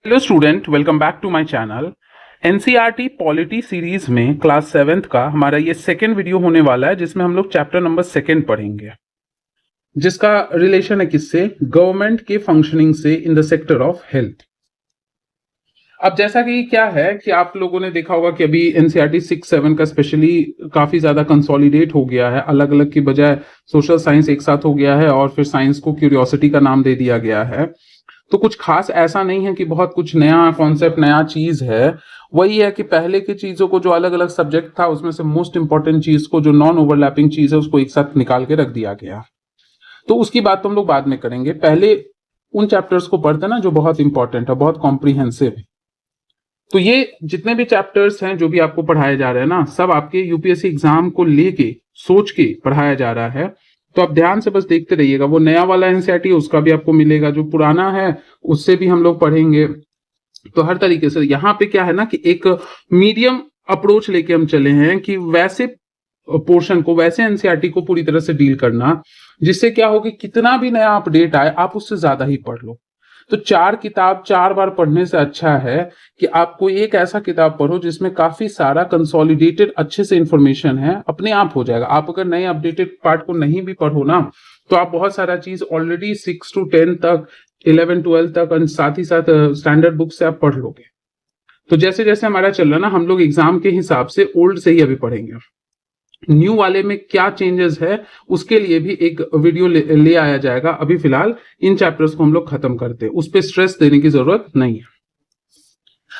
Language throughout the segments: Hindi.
Hello student, welcome back to my channel. NCERT polity series में क्लास 7th का हमारा ये सेकेंड वीडियो होने वाला है, जिसमें हम लोग चैप्टर नंबर 2 पढ़ेंगे, जिसका रिलेशन है किससे? गवर्नमेंट के फंक्शनिंग से in the sector of health. अब जैसा कि क्या है कि आप लोगों ने देखा होगा कि अभी एनसीईआरटी 6-7 का स्पेशली काफी ज्यादा कंसोलिडेट हो गया है, अलग अलग की बजाय सोशल साइंस एक साथ हो गया है और फिर साइंस को क्यूरियोसिटी का नाम दे दिया गया है। तो कुछ खास ऐसा नहीं है कि बहुत कुछ नया कॉन्सेप्ट नया चीज है। वही है कि पहले की चीजों को जो अलग अलग सब्जेक्ट था उसमें से मोस्ट इंपॉर्टेंट चीज को, जो नॉन ओवरलैपिंग चीज है, उसको एक साथ निकाल के रख दिया गया। तो उसकी बात तो हम लोग बाद में करेंगे, पहले उन चैप्टर्स को पढ़ते ना जो बहुत इंपॉर्टेंट है, बहुत कॉम्प्रिहेंसिव है। तो ये जितने भी चैप्टर्स हैं जो भी आपको पढ़ाए जा रहे हैं ना, सब आपके यूपीएससी एग्जाम को लेके सोच के पढ़ाया जा रहा है। तो आप ध्यान से बस देखते रहिएगा। वो नया वाला एनसीईआरटी उसका भी आपको मिलेगा, जो पुराना है उससे भी हम लोग पढ़ेंगे। तो हर तरीके से यहाँ पे क्या है ना कि एक मीडियम अप्रोच लेके हम चले हैं कि वैसे पोर्शन को, वैसे एनसीईआरटी को पूरी तरह से डील करना, जिससे क्या हो कि कितना भी नया अपडेट आए आप उससे ज्यादा ही पढ़ लो। तो 4 किताब 4 बार पढ़ने से अच्छा है कि आप कोई एक ऐसा किताब पढ़ो जिसमें काफी सारा कंसोलिडेटेड अच्छे से इंफॉर्मेशन है, अपने आप हो जाएगा। आप अगर नए अपडेटेड पार्ट को नहीं भी पढ़ो ना, तो आप बहुत सारा चीज ऑलरेडी 6 to 10 तक, 11-12 तक और साथ ही साथ स्टैंडर्ड बुक से आप पढ़ लोगे। तो जैसे जैसे हमारा चल रहा है ना, हम लोग एग्जाम के हिसाब से ओल्ड से ही अभी पढ़ेंगे। न्यू वाले में क्या चेंजेस है उसके लिए भी एक वीडियो ले आया जाएगा। अभी फिलहाल इन चैप्टर्स को हम लोग खत्म करते हैं, उस पर स्ट्रेस देने की जरूरत नहीं है।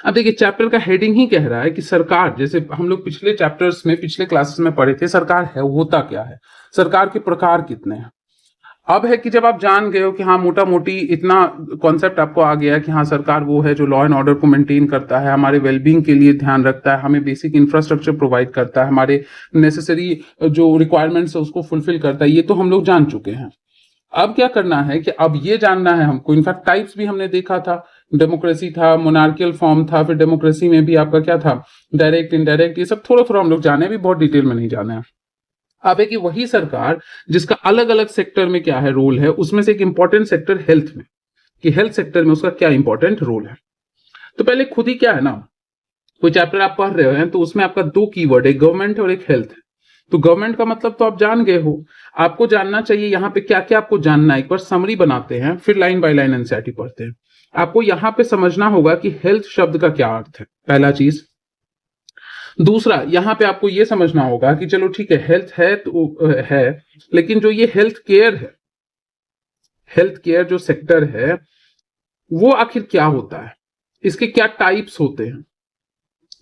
अब देखिए, चैप्टर का हेडिंग ही कह रहा है कि सरकार, जैसे हम लोग पिछले चैप्टर्स में, पिछले क्लासेस में पढ़े थे, सरकार है होता क्या है, सरकार के प्रकार कितने हैं। अब है कि जब आप जान गए हो कि हाँ, मोटा मोटी इतना कॉन्सेप्ट आपको आ गया कि हाँ, सरकार वो है जो लॉ एंड ऑर्डर को मेंटेन करता है, हमारे वेलबींग के लिए ध्यान रखता है, हमें बेसिक इंफ्रास्ट्रक्चर प्रोवाइड करता है, हमारे नेसेसरी जो रिक्वायरमेंट्स है उसको फुलफिल करता है, ये तो हम लोग जान चुके हैं। अब क्या करना है कि अब ये जानना है हमको, इनफैक्ट टाइप्स भी हमने देखा था, डेमोक्रेसी था, मोनार्कियल फॉर्म था, फिर डेमोक्रेसी में भी आपका क्या था, डायरेक्ट इनडायरेक्ट, ये सब थोड़ा थोड़ा हम लोग जाने, भी बहुत डिटेल में नहीं जाना है। अब है कि वही सरकार जिसका अलग अलग सेक्टर में क्या है रोल है, उसमें से एक इंपॉर्टेंट सेक्टर हेल्थ में, कि हेल्थ सेक्टर में उसका क्या इंपॉर्टेंट रोल है। तो पहले खुद ही क्या है ना, कोई चैप्टर आप पढ़ रहे हैं तो उसमें आपका 2 कीवर्ड है, गवर्नमेंट और एक हेल्थ है। तो गवर्नमेंट का मतलब तो आप जान गए हो, आपको जानना चाहिए यहाँ पे क्या क्या आपको जानना है। एक बार समरी बनाते हैं, फिर लाइन बाय लाइन एनसीईआरटी पढ़ते हैं। आपको यहाँ पे समझना होगा कि हेल्थ शब्द का क्या अर्थ है, पहला चीज। दूसरा, यहां पे आपको यह समझना होगा कि चलो ठीक है, हेल्थ है तो है, लेकिन जो ये हेल्थ केयर है, हेल्थ केयर जो सेक्टर है, वो आखिर क्या होता है, इसके क्या टाइप्स होते हैं,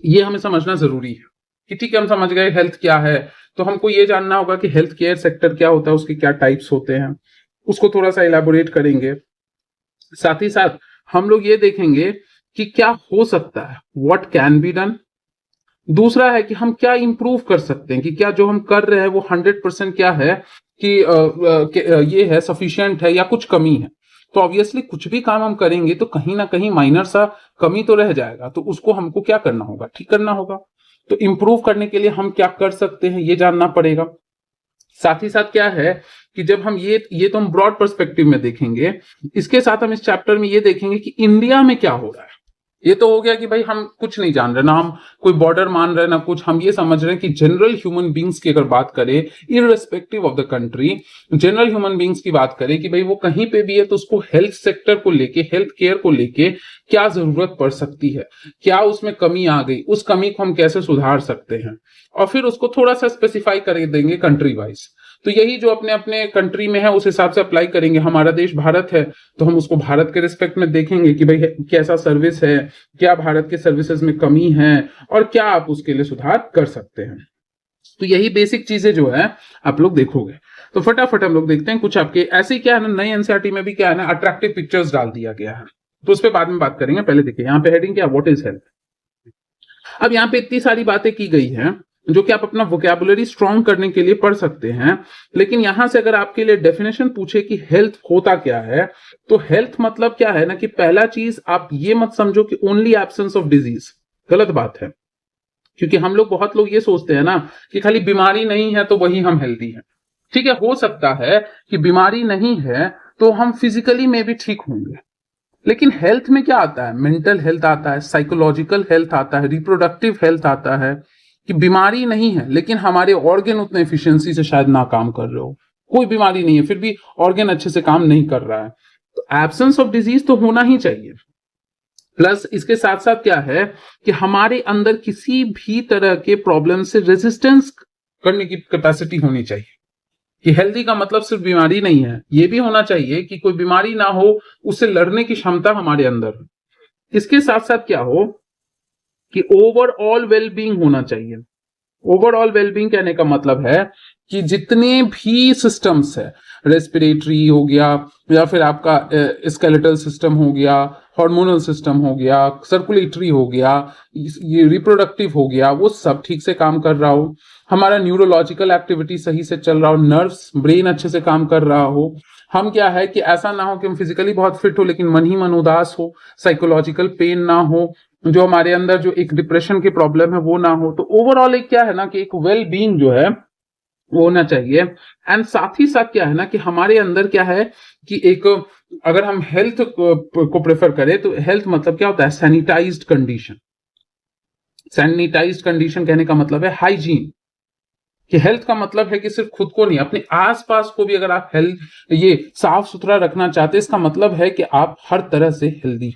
ये हमें समझना जरूरी है। कि ठीक है, हम समझ गए हेल्थ क्या है, तो हमको ये जानना होगा कि हेल्थ केयर सेक्टर क्या होता है, उसके क्या टाइप्स होते हैं, उसको थोड़ा सा इलेबोरेट करेंगे। साथ ही साथ हम लोग ये देखेंगे कि क्या हो सकता है, व्हाट कैन बी डन। दूसरा है कि हम क्या इंप्रूव कर सकते हैं, कि क्या जो हम कर रहे हैं वो 100% क्या है कि ये है, सफिशिएंट है या कुछ कमी है। तो ऑब्वियसली कुछ भी काम हम करेंगे तो कहीं ना कहीं माइनर सा कमी तो रह जाएगा, तो उसको हमको क्या करना होगा, ठीक करना होगा। तो इंप्रूव करने के लिए हम क्या कर सकते हैं ये जानना पड़ेगा। साथ ही साथ क्या है कि जब हम ये तो हम ब्रॉड पर्सपेक्टिव में देखेंगे, इसके साथ हम इस चैप्टर में ये देखेंगे कि इंडिया में क्या हो रहा है। ये तो हो गया कि भाई हम कुछ नहीं जान रहे ना, हम कोई बॉर्डर मान रहे ना कुछ, हम ये समझ रहे हैं कि जनरल ह्यूमन बींग्स की अगर बात करें, irrespective of the country, general human beings की बात करें कि भाई वो कहीं पे भी है तो उसको हेल्थ सेक्टर को लेके, हेल्थ केयर को लेके क्या जरूरत पड़ सकती है, क्या उसमें कमी आ गई, उस कमी को हम कैसे सुधार सकते हैं, और फिर उसको थोड़ा सा स्पेसिफाई कर देंगे कंट्री वाइज। तो यही जो अपने अपने कंट्री में है उस हिसाब से अप्लाई करेंगे। हमारा देश भारत है तो हम उसको भारत के रिस्पेक्ट में देखेंगे कि भाई कैसा सर्विस है, क्या भारत के सर्विसेज में कमी है, और क्या आप उसके लिए सुधार कर सकते हैं। तो यही बेसिक चीजें जो है आप लोग देखोगे। तो फटाफट हम लोग देखते हैं कुछ आपके ऐसे क्या है ना, नई एनसीईआरटी में भी क्या है ना, अट्रैक्टिव पिक्चर्स डाल दिया गया है, तो उस पर बाद में बात करेंगे। पहले देखिए यहाँ पे हेडिंग क्या, व्हाट इज हेल्थ। अब यहाँ पे इतनी सारी बातें की गई हैं जो कि आप अपना वोकैबुलरी स्ट्रॉन्ग करने के लिए पढ़ सकते हैं, लेकिन यहां से अगर आपके लिए डेफिनेशन पूछे कि हेल्थ होता क्या है, तो हेल्थ मतलब क्या है ना कि पहला चीज आप ये मत समझो कि ओनली एब्सेंस ऑफ डिजीज, गलत बात है। क्योंकि हम लोग, बहुत लोग ये सोचते हैं ना कि खाली बीमारी नहीं है तो वही हम हेल्दी हैं। ठीक है, हो सकता है कि बीमारी नहीं है तो हम फिजिकली में भी ठीक होंगे, लेकिन हेल्थ में क्या आता है? मेंटल हेल्थ आता है, साइकोलॉजिकल हेल्थ आता है, रिप्रोडक्टिव हेल्थ आता है, कि बीमारी नहीं है लेकिन हमारे ऑर्गन उतने एफिशिएंसी से शायद ना काम कर रहे हो, कोई बीमारी नहीं है फिर भी ऑर्गन अच्छे से काम नहीं कर रहा है, तो एब्सेंस ऑफ डिजीज तो होना ही चाहिए। प्लस इसके साथ साथ क्या है कि हमारे अंदर किसी भी तरह के प्रॉब्लम से रेजिस्टेंस करने की कैपेसिटी होनी चाहिए, कि हेल्दी का मतलब सिर्फ बीमारी नहीं है, ये भी होना चाहिए कि कोई बीमारी ना हो, उससे लड़ने की क्षमता हमारे अंदर। इसके साथ साथ क्या हो कि ओवरऑल वेलबींग होना चाहिए। ओवरऑल वेलबींग कहने का मतलब है कि जितने भी सिस्टम्स है, रेस्पिरेटरी हो गया या फिर आपका स्केलेटल सिस्टम हो गया, हार्मोनल सिस्टम हो गया, सर्कुलेटरी हो गया, ये रिप्रोडक्टिव हो गया, वो सब ठीक से काम कर रहा हो, हमारा न्यूरोलॉजिकल एक्टिविटी सही से चल रहा हो, नर्व्स ब्रेन अच्छे से काम कर रहा हो, हम क्या है कि ऐसा ना हो कि हम फिजिकली बहुत फिट हो लेकिन मन ही मन उदास हो, साइकोलॉजिकल पेन ना हो, जो हमारे अंदर जो एक डिप्रेशन की प्रॉब्लम है वो ना हो, तो ओवरऑल एक क्या है ना कि एक वेल बीइंग जो है वो होना चाहिए। एंड साथ ही साथ क्या है ना कि हमारे अंदर क्या है कि एक, अगर हम हेल्थ को प्रेफर करें तो हेल्थ मतलब क्या होता है? Sanitised condition. सैनिटाइज्ड कंडीशन कहने का मतलब है हाइजीन, कि हेल्थ का मतलब है कि सिर्फ खुद को नहीं, अपने आसपास को भी अगर आप हेल्थ ये साफ सुथरा रखना चाहते हैं, इसका मतलब है कि आप हर तरह से हेल्दी।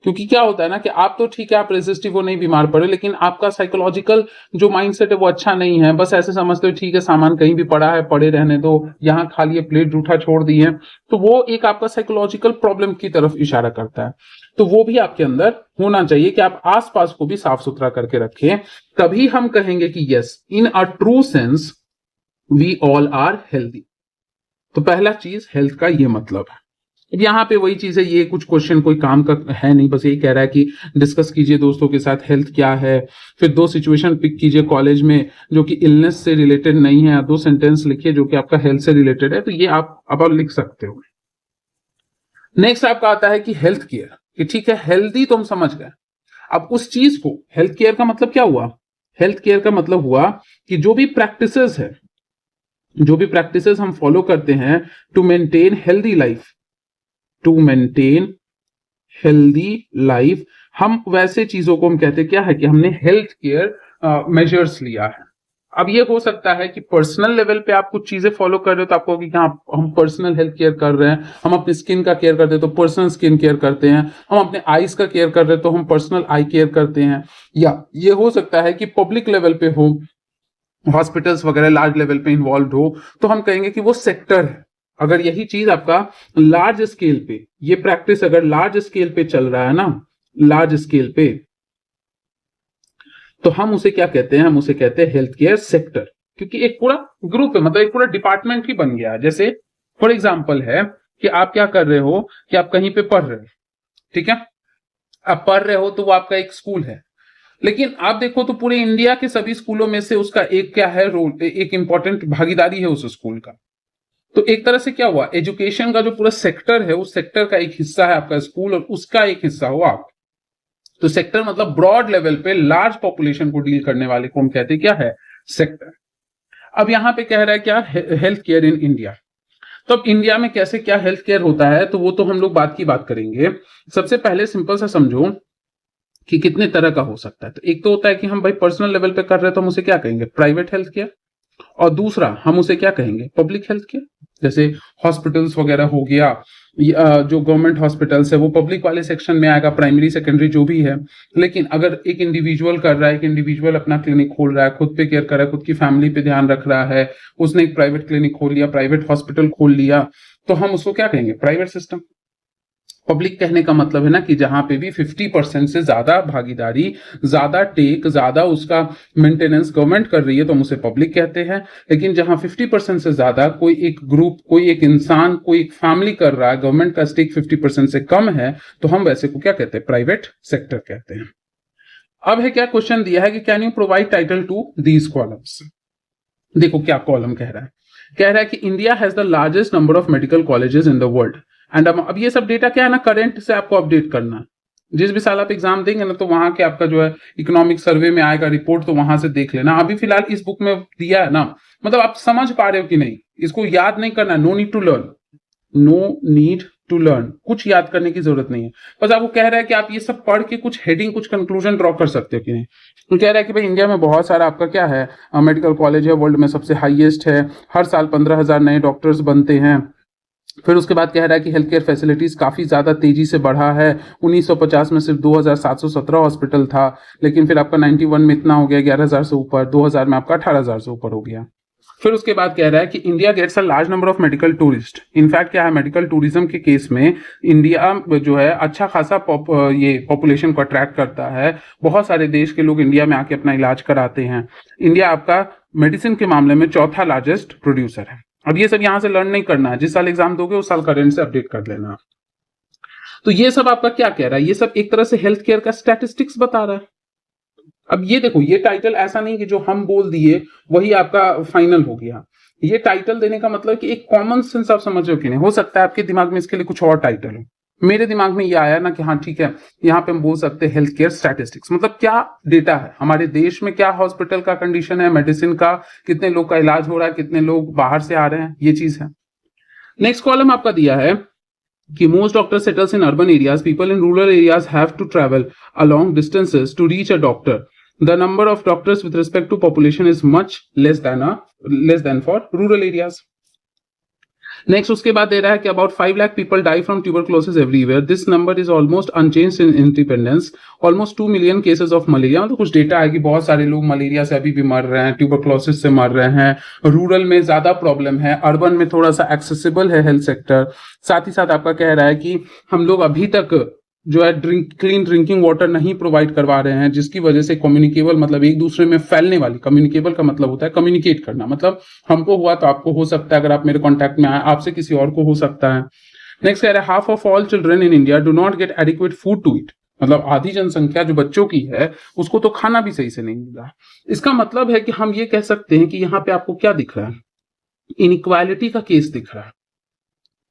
क्योंकि क्या होता है ना कि आप तो ठीक है, आप रेजिस्टिव हो, नहीं बीमार पड़े, लेकिन आपका साइकोलॉजिकल जो माइंडसेट है वो अच्छा नहीं है, बस ऐसे समझते हो ठीक है सामान कहीं भी पड़ा है पड़े रहने दो, यहाँ खाली प्लेट जूठा छोड़ दी है, तो वो एक आपका साइकोलॉजिकल प्रॉब्लम की तरफ इशारा करता है। तो वो भी आपके अंदर होना चाहिए कि आप आसपास को भी साफ सुथरा करके रखें, तभी हम कहेंगे कि yes, in a true sense we all are healthy. तो पहला चीज हेल्थ का ये मतलब है। अब यहाँ पे वही चीज है, ये कुछ क्वेश्चन कोई काम का है नहीं, बस यही कह रहा है कि डिस्कस कीजिए दोस्तों के साथ हेल्थ क्या है, फिर 2 सिचुएशन पिक कीजिए कॉलेज में जो कि इलनेस से रिलेटेड नहीं है, 2 सेंटेंस लिखिए जो कि आपका हेल्थ से रिलेटेड है, तो ये आप अब लिख सकते हो। नेक्स्ट आपका आता है कि हेल्थ केयर, कि ठीक है हेल्दी तो हम समझ गए, अब उस चीज को हेल्थ केयर का मतलब क्या हुआ? हेल्थ केयर का मतलब हुआ कि जो भी प्रैक्टिसेस है, जो भी प्रैक्टिसेस हम फॉलो करते हैं to maintain healthy life, to maintain healthy life, हम वैसे चीजों को हम कहते हैं क्या है कि हमने हेल्थ केयर मेजर्स लिया है। अब ये हो सकता है कि पर्सनल लेवल पे आप कुछ चीजें फॉलो कर रहे हो तो आपको कि हाँ हम पर्सनल हेल्थ केयर कर रहे हैं, हम अपनी स्किन का केयर करते हैं तो पर्सनल स्किन केयर करते हैं, हम अपने आईज का केयर कर रहे हैं तो हम पर्सनल आई केयर करते हैं। या ये हो सकता है कि पब्लिक लेवल पे हो, हॉस्पिटल्स वगैरह लार्ज लेवल पे इन्वॉल्व हो, तो हम कहेंगे कि वो सेक्टर है। अगर यही चीज आपका लार्ज स्केल पे, ये प्रैक्टिस अगर लार्ज स्केल पे चल रहा है ना, लार्ज स्केल पे, तो हम उसे क्या कहते हैं? हम उसे कहते हैं हेल्थ केयर सेक्टर, क्योंकि एक पूरा ग्रुप है, मतलब एक पूरा डिपार्टमेंट ही बन गया है। जैसे फॉर एग्जाम्पल है कि आप क्या कर रहे हो कि आप कहीं पे पढ़ रहे हो, ठीक है, आप पढ़ रहे हो तो वो आपका एक स्कूल है, लेकिन आप देखो तो पूरे इंडिया के सभी स्कूलों में से उसका एक क्या है रोल, एक इंपॉर्टेंट भागीदारी है उस स्कूल का। तो एक तरह से क्या हुआ, एजुकेशन का जो पूरा सेक्टर है उस सेक्टर का एक हिस्सा है आपका स्कूल और उसका एक हिस्सा हो आप। तो सेक्टर मतलब ब्रॉड लेवल पे लार्ज पॉपुलेशन को डील करने वाले को हम कहते हैं क्या है? सेक्टर। अब यहां पे कह रहा है क्या? Health care in India. तो अब इंडिया में कैसे क्या हेल्थ केयर होता है, तो वो तो हम लोग बात की बात करेंगे। सबसे पहले सिंपल सा समझो कि कितने तरह का हो सकता है। तो एक तो होता है कि हम भाई पर्सनल लेवल पे कर रहे हैं तो हम उसे क्या कहेंगे? Private health care. और दूसरा हम उसे क्या कहेंगे? Public health care. जैसे हॉस्पिटल्स वगैरह हो गया, जो गवर्नमेंट हॉस्पिटल्स है वो पब्लिक वाले सेक्शन में आएगा, प्राइमरी सेकेंडरी जो भी है। लेकिन अगर एक इंडिविजुअल कर रहा है, एक इंडिविजुअल अपना क्लिनिक खोल रहा है, खुद पे केयर कर रहा है, खुद की फैमिली पे ध्यान रख रहा है, उसने एक प्राइवेट क्लिनिक खोल लिया, प्राइवेट हॉस्पिटल खोल लिया, तो हम उसको क्या कहेंगे? Private system. पब्लिक कहने का मतलब है ना कि जहां पे भी 50% से ज्यादा भागीदारी, ज्यादा टेक, ज्यादा उसका मेंटेनेंस गवर्नमेंट कर रही है तो हम उसे पब्लिक कहते हैं। लेकिन जहां 50% से ज्यादा कोई एक ग्रुप, कोई एक इंसान, कोई एक फैमिली कर रहा है, गवर्नमेंट का स्टेक 50% से कम है, तो हम वैसे को क्या कहते हैं? प्राइवेट सेक्टर कहते हैं। अब है क्या क्वेश्चन दिया है कि can you provide title to these columns. देखो क्या कॉलम कह रहा है, कह रहा है कि India has the largest number of medical colleges in the world. And अब ये सब डेटा क्या है ना, करंट से आपको अपडेट करना है। जिस भी साल आप एग्जाम देंगे ना तो वहां के आपका जो है इकोनॉमिक सर्वे में आएगा रिपोर्ट, तो वहां से देख लेना। अभी फिलहाल इस बुक में दिया है ना, मतलब आप समझ पा रहे हो कि नहीं, इसको याद नहीं करना, no need to learn, no need to learn, कुछ याद करने की जरूरत नहीं है। बस आपको कह रहा है कि आप ये सब पढ़ के कुछ हेडिंग, कुछ कंक्लूजन ड्रॉ कर सकते हो कि नहीं। तो कह रहा है कि भाई इंडिया में बहुत सारा आपका क्या है, मेडिकल कॉलेज है, वर्ल्ड में सबसे हाईएस्ट है, हर साल 15,000 नए डॉक्टर्स बनते हैं। फिर उसके बाद कह रहा है कि हेल्थ केयर फैसिलिटीज काफी ज्यादा तेजी से बढ़ा है। 1950 में सिर्फ 2,717 हॉस्पिटल था, लेकिन फिर आपका 91 में इतना हो गया 11,000 से ऊपर, 2000 में आपका 18,000 से ऊपर हो गया। फिर उसके बाद कह रहा है कि India gets a large number of medical tourist. In fact क्या है, मेडिकल टूरिज्म के केस में इंडिया जो है अच्छा खासा ये पॉपुलेशन को अट्रैक्ट करता है। बहुत सारे देश के लोग इंडिया में आके अपना इलाज कराते हैं। इंडिया आपका मेडिसिन के मामले में चौथा लार्जेस्ट प्रोड्यूसर है। अब ये सब यहां से लर्न नहीं करना है, जिस साल एग्जाम दोगे उस साल करंट से अपडेट कर लेना। तो ये सब आपका क्या कह रहा है, ये सब एक तरह से हेल्थ केयर का स्टैटिस्टिक्स बता रहा है। अब ये देखो, ये टाइटल ऐसा नहीं कि जो हम बोल दिए वही आपका फाइनल हो गया। ये टाइटल देने का मतलब कि एक कॉमन सेंस आप समझ रहे हो कि नहीं। हो सकता है आपके दिमाग में इसके लिए कुछ और टाइटल हो, मेरे दिमाग में ये आया ना कि हाँ ठीक है, यहाँ पे हम बोल सकते हैं हेल्थ केयर स्टैटिस्टिक्स, मतलब क्या डेटा है हमारे देश में, क्या हॉस्पिटल का कंडीशन है, मेडिसिन का, कितने लोग का इलाज हो रहा है, कितने लोग बाहर से आ रहे हैं, ये चीज है। नेक्स्ट कॉलम आपका दिया है कि most doctor settles in urban areas, people in rural areas have to travel along distances to reach a doctor. The number of doctors with respect to population is much less than for rural areas. Next उसके बाद दे रहा है कि about 5 lakh people die from tuberculosis everywhere. This number is almost unchanged in independence. Almost 2 million cases of malaria. मतलब कुछ डेटा है कि बहुत सारे लोग मलेरिया से अभी भी मर रहे हैं, ट्यूबरक्लोसिस से मर रहे हैं। रूरल में ज्यादा प्रॉब्लम है, अर्बन में थोड़ा सा एक्सेसिबल है हेल्थ सेक्टर। साथ ही साथ आपका कह रहा है कि हम लोग अभी तक जो है क्लीन ड्रिंकिंग वाटर नहीं प्रोवाइड करवा रहे हैं, जिसकी वजह से कम्युनिकेबल, मतलब एक दूसरे में फैलने वाली, कम्युनिकेबल का मतलब होता है कम्युनिकेट करना, मतलब हमको हुआ तो आपको हो सकता है, अगर आप मेरे कांटेक्ट में आए आपसे किसी और को हो सकता है। नेक्स्ट कह रहा है half of all children in India do not get adequate food to eat, मतलब आधी जनसंख्या जो बच्चों की है उसको तो खाना भी सही से नहीं मिल रहा। इसका मतलब है कि हम ये कह सकते हैं कि यहाँ पे आपको क्या दिख रहा है, इनइक्वालिटी का केस दिख रहा है।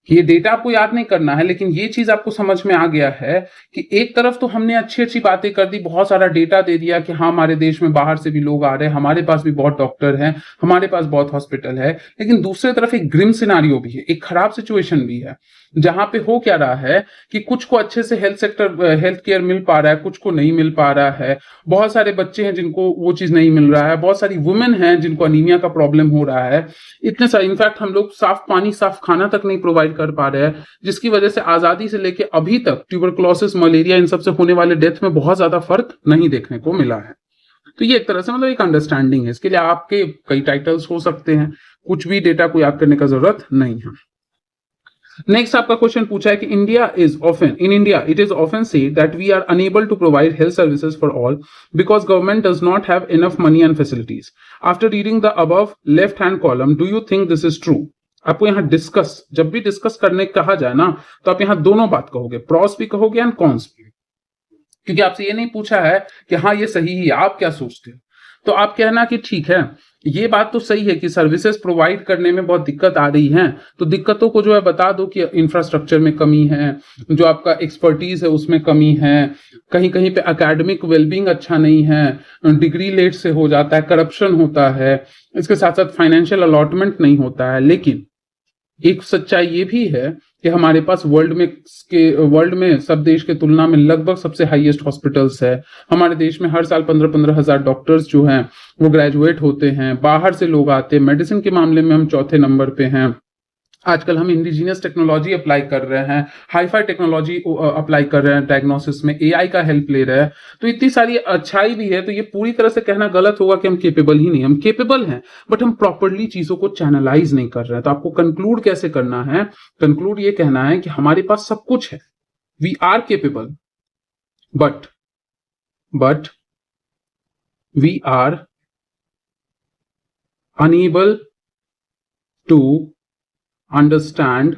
ये डेटा आपको याद नहीं करना है, लेकिन ये चीज आपको समझ में आ गया है कि एक तरफ तो हमने अच्छी अच्छी बातें कर दी, बहुत सारा डेटा दे दिया कि हाँ हमारे देश में बाहर से भी लोग आ रहे हैं, हमारे पास भी बहुत डॉक्टर हैं, हमारे पास बहुत हॉस्पिटल है, लेकिन दूसरी तरफ एक ग्रिम सिनारियो भी है, एक खराब सिचुएशन भी है, जहां पे हो क्या रहा है कि कुछ को अच्छे से हेल्थ केयर मिल पा रहा है, कुछ को नहीं मिल पा रहा है। बहुत सारे बच्चे हैं जिनको वो चीज नहीं मिल रहा है, बहुत सारी वुमेन हैं जिनको अनीमिया का प्रॉब्लम हो रहा है, इतने सारे, इनफैक्ट हम लोग साफ पानी, साफ खाना तक नहीं प्रोवाइड कर पा रहे हैं, जिसकी वजह से आजादी से लेके अभी तक ट्यूबरक्लोसिस, मलेरिया, इन सबसे होने वाले डेथ में बहुत ज्यादा फर्क नहीं देखने को मिला है। तो ये एक तरह से मतलब एक अंडरस्टैंडिंग है। इसके लिए आपके कई टाइटल्स हो सकते हैं, कुछ भी डेटा को याद करने का जरूरत नहीं है। नेक्स्ट आपका क्वेश्चन पूछा है कि in India it is often said that we are unable to provide health services for all because government does not have enough money and facilities. After reading the above left hand column, do you think this is true? आपको यहाँ डिस्कस, जब भी डिस्कस करने कहा जाए ना, तो आप यहाँ दोनों बात कहोगे, प्रॉस भी कहोगे एंड कॉन्स भी, क्योंकि आपसे ये नहीं पूछा है कि हाँ ये सही है, आप क्या सोचते हो। तो आप कहना कि ठीक है, ये बात तो सही है कि सर्विसेज प्रोवाइड करने में बहुत दिक्कत आ रही है, तो दिक्कतों को जो है बता दो कि इंफ्रास्ट्रक्चर में कमी है, जो आपका एक्सपर्टीज है उसमें कमी है, कहीं कहीं पे एकेडमिक वेलबींग अच्छा नहीं है, डिग्री लेट से हो जाता है, करप्शन होता है, इसके साथ साथ फाइनेंशियल अलॉटमेंट नहीं होता है। लेकिन एक सच्चाई ये भी है कि हमारे पास वर्ल्ड में सब देश के तुलना में लगभग सबसे हाईएस्ट हॉस्पिटल्स है। हमारे देश में हर साल 15-15 हजार डॉक्टर्स जो हैं वो ग्रेजुएट होते हैं, बाहर से लोग आते हैं। मेडिसिन के मामले में हम चौथे नंबर पे हैं। आजकल हम इंडिजीनियस टेक्नोलॉजी अप्लाई कर रहे हैं, हाईफाई टेक्नोलॉजी अप्लाई कर रहे हैं, डायग्नोसिस में एआई का हेल्प ले रहे हैं। तो इतनी सारी अच्छाई भी है, तो ये पूरी तरह से कहना गलत होगा कि हम केपेबल ही नहीं, हम केपेबल हैं, बट हम प्रॉपरली चीजों को चैनलाइज नहीं कर रहे हैं। तो आपको कंक्लूड कैसे करना है? कंक्लूड ये कहना है कि हमारे पास सब कुछ है, we are capable, but we are unable to understand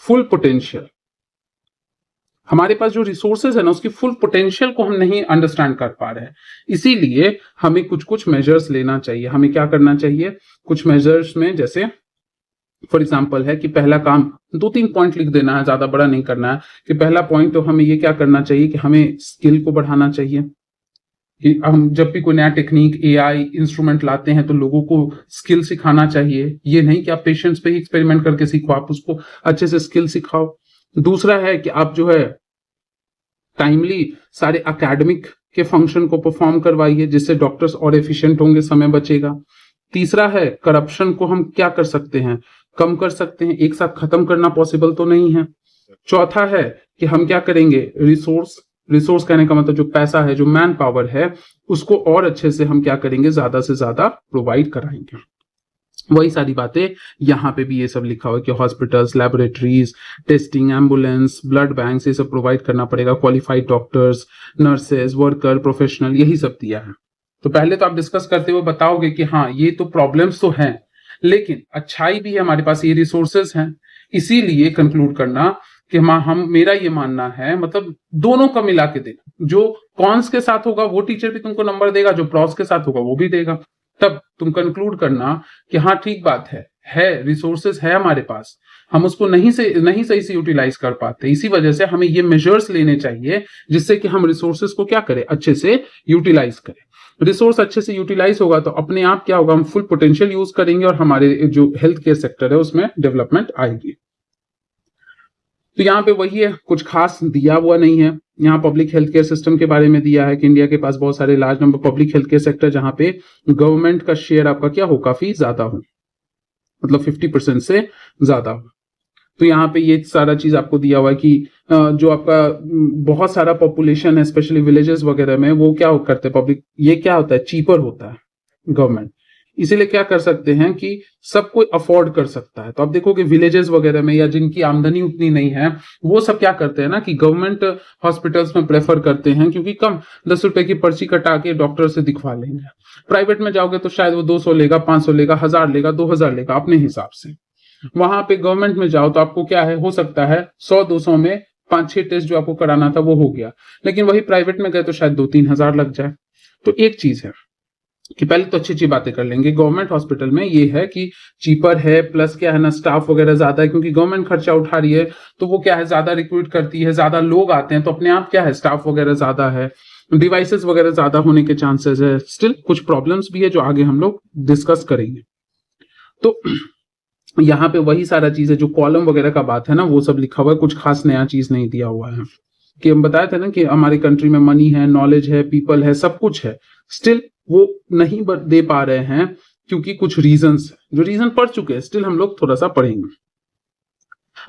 full potential. हमारे पास जो रिसोर्सेज है ना, उसकी फुल पोटेंशियल को हम नहीं अंडरस्टैंड कर पा रहे हैं। इसीलिए हमें कुछ मेजर्स लेना चाहिए। हमें क्या करना चाहिए? कुछ मेजर्स में जैसे फॉर एग्जाम्पल है कि पहला काम, 2-3 पॉइंट लिख देना है, ज्यादा बड़ा नहीं करना है, कि पहला पॉइंट तो हमें ये क्या करना चाहिए कि हमें स्किल को बढ़ाना चाहिए। कि हम जब भी कोई नया टेक्निक, एआई इंस्ट्रूमेंट लाते हैं तो लोगों को स्किल सिखाना चाहिए। ये नहीं कि आप पेशेंट्स पे ही एक्सपेरिमेंट करके सीखो, आप उसको अच्छे से स्किल सिखाओ। दूसरा है कि आप जो है टाइमली सारे एकेडमिक के फंक्शन को परफॉर्म करवाइए, जिससे डॉक्टर्स और एफिशिएंट होंगे, समय बचेगा। तीसरा है करप्शन को हम क्या कर सकते हैं, कम कर सकते हैं, एक साथ खत्म करना पॉसिबल तो नहीं है। चौथा है कि हम क्या करेंगे, रिसोर्स कहने का मतलब जो पैसा है, जो मैन पावर है, उसको और अच्छे से हम क्या करेंगे, ज्यादा से ज्यादा प्रोवाइड कराएंगे। वही सारी बातें यहाँ पे भी ये सब लिखा हुआ है कि hospitals, laboratories, testing, ambulance, blood bank, ये सब प्रोवाइड करना पड़ेगा, qualified doctors, nurses, worker, professional, यही सब दिया है। तो पहले तो आप डिस्कस करते हुए बताओगे कि हाँ ये तो प्रॉब्लम्स तो हैं, लेकिन अच्छाई भी है, हमारे पास ये रिसोर्सेस हैं, इसीलिए कंक्लूड करना कि हम मेरा ये मानना है, मतलब दोनों का मिला के देना, जो कॉन्स के साथ होगा वो टीचर भी तुमको नंबर देगा, जो प्रॉस के साथ होगा वो भी देगा, तब तुम कंक्लूड करना कि हाँ ठीक बात है रिसोर्सेस है हमारे पास, हम उसको नहीं सही से यूटिलाइज कर पाते, इसी वजह से हमें ये मेजर्स लेने चाहिए जिससे कि हम रिसोर्सेस को क्या करें, अच्छे से यूटिलाइज करें। रिसोर्स अच्छे से यूटिलाइज होगा तो अपने आप क्या होगा, हम फुल पोटेंशियल यूज करेंगे और हमारे जो हेल्थ केयर सेक्टर है उसमें डेवलपमेंट आएगी। तो यहाँ पे वही है, कुछ खास दिया हुआ नहीं है। यहाँ पब्लिक हेल्थ केयर सिस्टम के बारे में दिया है कि इंडिया के पास बहुत सारे large number public health care sector जहां पे गवर्नमेंट का शेयर आपका क्या हो, काफी ज्यादा हो, मतलब 50% से ज्यादा हो। तो यहाँ पे ये सारा चीज आपको दिया हुआ है कि जो आपका बहुत सारा पॉपुलेशन है स्पेशली विलेजेस वगैरह में, वो क्या करते हैं, पब्लिक ये क्या होता है, चीपर होता है गवर्नमेंट, इसीलिए क्या कर सकते हैं कि सब कोई अफोर्ड कर सकता है। तो आप देखोगे विलेजेस वगैरह में या जिनकी आमदनी उतनी नहीं है, वो सब क्या करते हैं ना कि गवर्नमेंट हॉस्पिटल्स में प्रेफर करते हैं, क्योंकि कम 10 रुपए की पर्ची कटा के डॉक्टर से दिखवा लेंगे। प्राइवेट में जाओगे तो शायद वो 200 लेगा, 500 लेगा, 1000 लेगा, 2000 लेगा अपने हिसाब से। वहां पे गवर्नमेंट में जाओ तो आपको क्या है, हो सकता है 100-200 में 5-6 टेस्ट जो आपको कराना था वो हो गया, लेकिन वही प्राइवेट में गए तो शायद 2-3 हजार लग जाए। तो एक चीज है कि पहले तो अच्छी अच्छी बातें कर लेंगे, गवर्नमेंट हॉस्पिटल में ये है कि चीपर है, प्लस क्या है ना, स्टाफ वगैरह ज्यादा है, क्योंकि गवर्नमेंट खर्चा उठा रही है तो वो क्या है, ज्यादा रिक्रूट करती है, ज्यादा लोग आते हैं, तो अपने आप क्या है, स्टाफ वगैरह ज्यादा है, डिवाइसेस वगैरह ज्यादा होने के चांसेस है। स्टिल कुछ प्रॉब्लम्स भी है जो आगे हम लोग डिस्कस करेंगे। तो यहाँ पे वही सारा चीज है, जो कॉलम वगैरह का बात है ना, वो सब लिखा हुआ है, कुछ खास नया चीज नहीं दिया हुआ है। कि हम बताए थे ना कि हमारी कंट्री में मनी है, नॉलेज है, पीपल है, सब कुछ है, स्टिल वो नहीं दे पा रहे हैं क्योंकि कुछ रीजंस, जो रीजन पढ़ चुके हैं, स्टिल हम लोग थोड़ा सा पढ़ेंगे।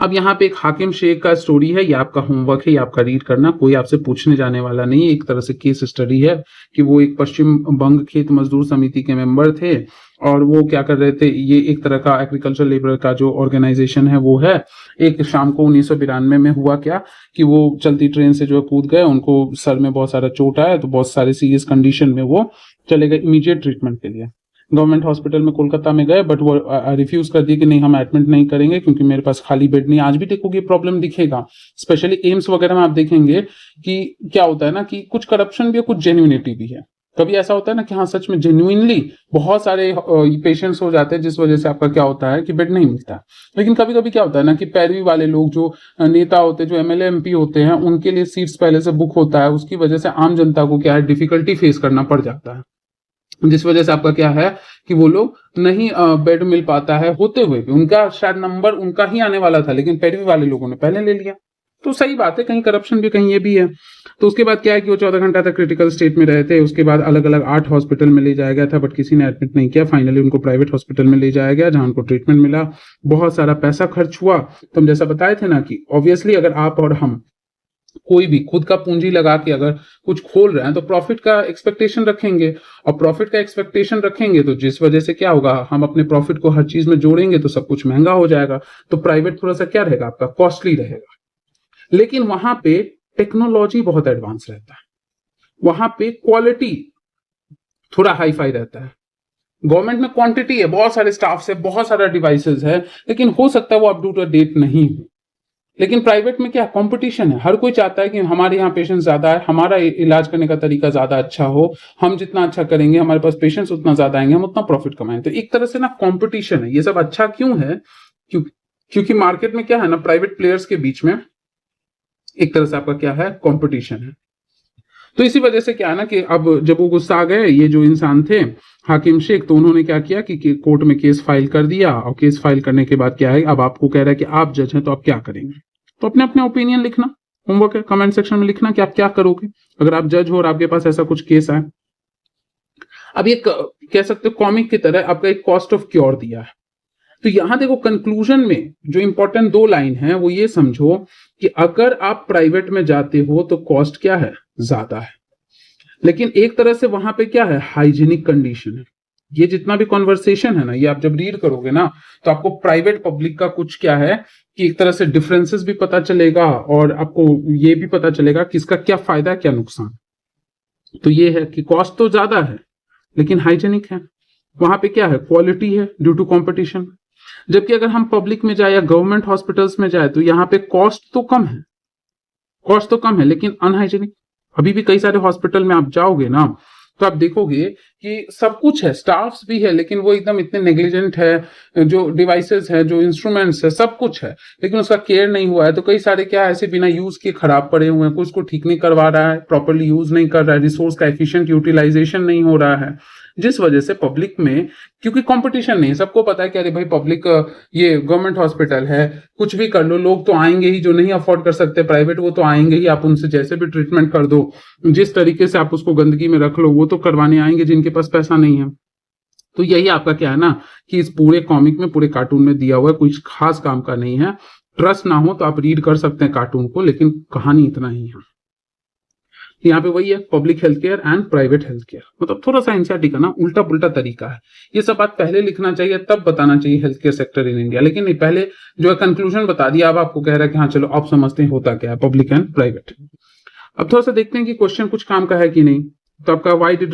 अब यहाँ पे एक हाकिम शेख का स्टोरी है, ये आपका होमवर्क है, ये आपका रीड करना, कोई आपसे पूछने जाने वाला नहीं है, एक तरह से केस स्टडी है कि वो एक पश्चिम बंग खेत मजदूर समिति के मेंबर थे और वो क्या कर रहे थे, ये एक तरह का एग्रीकल्चर लेबर का जो ऑर्गेनाइजेशन है वो है। एक शाम को 1992 में हुआ क्या कि वो चलती ट्रेन से जो कूद गए, उनको सर में बहुत सारा चोट आया, तो बहुत सारे सीरियस कंडीशन में वो चले गए इमीडिएट ट्रीटमेंट के लिए। गवर्नमेंट हॉस्पिटल में कोलकाता में गए, बट वो रिफ्यूज कर दिए कि नहीं हम एडमिट नहीं करेंगे क्योंकि मेरे पास खाली बेड नहीं। आज भी देखोगे प्रॉब्लम दिखेगा, स्पेशली एम्स वगैरह में आप देखेंगे कि क्या होता है ना कि कुछ करप्शन भी है, कुछ जेन्युइनिटी भी है। कभी ऐसा होता है ना कि हाँ सच में जेन्युइनली बहुत सारे पेशेंट्स हो जाते हैं जिस वजह से आपका क्या होता है कि बेड नहीं मिलता। लेकिन कभी कभी क्या होता है ना कि पैरवी वाले लोग, जो नेता होते हैं, जो एमएलए एमपी होते हैं, उनके लिए सीट्स पहले से बुक होता है, उसकी वजह से आम जनता को क्या है, डिफिकल्टी फेस करना पड़ जाता है, जिस वजह से आपका क्या है कि वो लोग नहीं बेड मिल पाता है, होते हुए भी उनका शायद नंबर उनका ही आने वाला था, लेकिन पैरवी वाले लोगों ने पहले ले लिया। तो सही बात है, कहीं करप्शन भी, कहीं ये भी है। तो उसके बाद क्या है कि वो 14 घंटा तक क्रिटिकल स्टेट में रहे थे। उसके बाद अलग अलग 8 हॉस्पिटल में ले जाया गया था, बट किसी ने एडमिट नहीं किया। फाइनली उनको प्राइवेट हॉस्पिटल में ले जाया गया जहां उनको ट्रीटमेंट मिला। बहुत सारा पैसा खर्च हुआ। तो हम जैसा बताए थे ना कि ऑब्वियसली अगर आप और हम कोई भी खुद का पूंजी लगा के अगर कुछ खोल रहे हैं तो प्रॉफिट का एक्सपेक्टेशन रखेंगे, और प्रॉफिट का एक्सपेक्टेशन रखेंगे तो जिस वजह से क्या होगा, हम अपने प्रॉफिट को हर चीज में जोड़ेंगे तो सब कुछ महंगा हो जाएगा। तो प्राइवेट थोड़ा सा क्या रहेगा, आपका कॉस्टली रहेगा। लेकिन वहां पे टेक्नोलॉजी बहुत एडवांस रहता है, वहां पे क्वालिटी थोड़ा हाई फाई रहता है। गवर्नमेंट में क्वांटिटी है, बहुत सारे स्टाफ है, बहुत सारा डिवाइसेस है, लेकिन हो सकता है वो अप टू डेट नहीं हो। लेकिन प्राइवेट में क्या कंपटीशन है, हर कोई चाहता है कि हमारे यहाँ पेशेंट ज्यादा है, हमारा इलाज करने का तरीका ज्यादा अच्छा हो, हम जितना अच्छा करेंगे हमारे पास पेशेंट्स उतना ज्यादा आएंगे, हम उतना प्रॉफिट कमाएंगे। तो एक तरह से ना कंपटीशन है। ये सब अच्छा क्यों है, क्योंकि मार्केट में क्या है ना, प्राइवेट प्लेयर्स के बीच में एक तरह से आपका क्या है, कंपटीशन है। तो इसी वजह से क्या है ना कि अब जब वो गुस्सा आ गए, ये जो इंसान थे हाकिम शेख, तो उन्होंने क्या किया कि कोर्ट में केस फाइल कर दिया। और केस फाइल करने के बाद क्या है, अब आपको कह रहा है कि आप जज हैं तो आप क्या करेंगे। तो अपने अपने ओपिनियन लिखना, होमवर्क है, कमेंट सेक्शन में लिखना कि आप क्या करोगे अगर आप जज हो और आपके पास ऐसा कुछ केस आए। अब ये कह सकते हो कॉमिक की तरह आपका एक कॉस्ट ऑफ क्योर दिया है। तो यहां देखो कंक्लूजन में जो इंपॉर्टेंट 2 लाइन है वो ये समझो कि अगर आप प्राइवेट में जाते हो तो कॉस्ट क्या है, ज्यादा है, लेकिन एक तरह से वहां पे क्या है, हाइजीनिक कंडीशन है। ये जितना भी कॉन्वर्सेशन है ना, ये आप जब रीड करोगे ना तो आपको प्राइवेट पब्लिक का कुछ क्या है कि एक तरह से डिफरेंसेस भी पता चलेगा और आपको ये भी पता चलेगा कि इसका क्या फायदा है क्या नुकसान। तो ये है कि कॉस्ट तो ज्यादा है लेकिन हाइजीनिक है, वहां पे क्या है, क्वालिटी है ड्यू टू कंपटीशन। जबकि अगर हम पब्लिक में जाए या गवर्नमेंट हॉस्पिटल्स में जाए तो यहाँ पे कॉस्ट तो कम है लेकिन अनहाइजीनिक। अभी भी कई सारे हॉस्पिटल में आप जाओगे ना तो आप देखोगे कि सब कुछ है, स्टाफ्स भी है, लेकिन वो एकदम इतने नेग्लिजेंट है, जो डिवाइसेस है, जो इंस्ट्रूमेंट्स है, सब कुछ है, लेकिन उसका केयर नहीं हुआ है। तो कई सारे क्या ऐसे बिना यूज के खराब पड़े हुए हैं, कोई उसको ठीक नहीं करवा रहा है, प्रॉपरली यूज नहीं कर रहा है, रिसोर्स का एफिशिएंट यूटिलाइजेशन नहीं हो रहा है, जिस वजह से पब्लिक में, क्योंकि कंपटीशन नहीं, सबको पता है कि अरे भाई पब्लिक ये गवर्नमेंट हॉस्पिटल है, कुछ भी कर लो, लोग तो आएंगे ही, जो नहीं अफोर्ड कर सकते प्राइवेट वो तो आएंगे ही, आप उनसे जैसे भी ट्रीटमेंट कर दो, जिस तरीके से आप उसको गंदगी में रख लो, वो तो करवाने आएंगे जिनके पास पैसा नहीं है। तो यही आपका क्या है ना कि इस पूरे कॉमिक में, पूरे कार्टून में दिया हुआ है, कुछ खास काम का नहीं है। ट्रस्ट ना हो तो आप रीड कर सकते हैं कार्टून को, लेकिन कहानी इतना ही है। यहाँ पे वही है, public health care and private health care, मतलब थोड़ा सा एनसीईआरटी का ना उल्टा पुल्टा तरीका है। ये सब बात पहले लिखना चाहिए, तब बताना चाहिए health care sector in India, लेकिन नहीं, पहले जो है कंक्लूजन बता दिया, अब आपको कह रहा है कि हाँ चलो आप समझते हैं होता क्या है पब्लिक एंड प्राइवेट। अब थोड़ा सा देखते हैं कि क्वेश्चन कुछ काम का है कि नहीं। तो आपका why did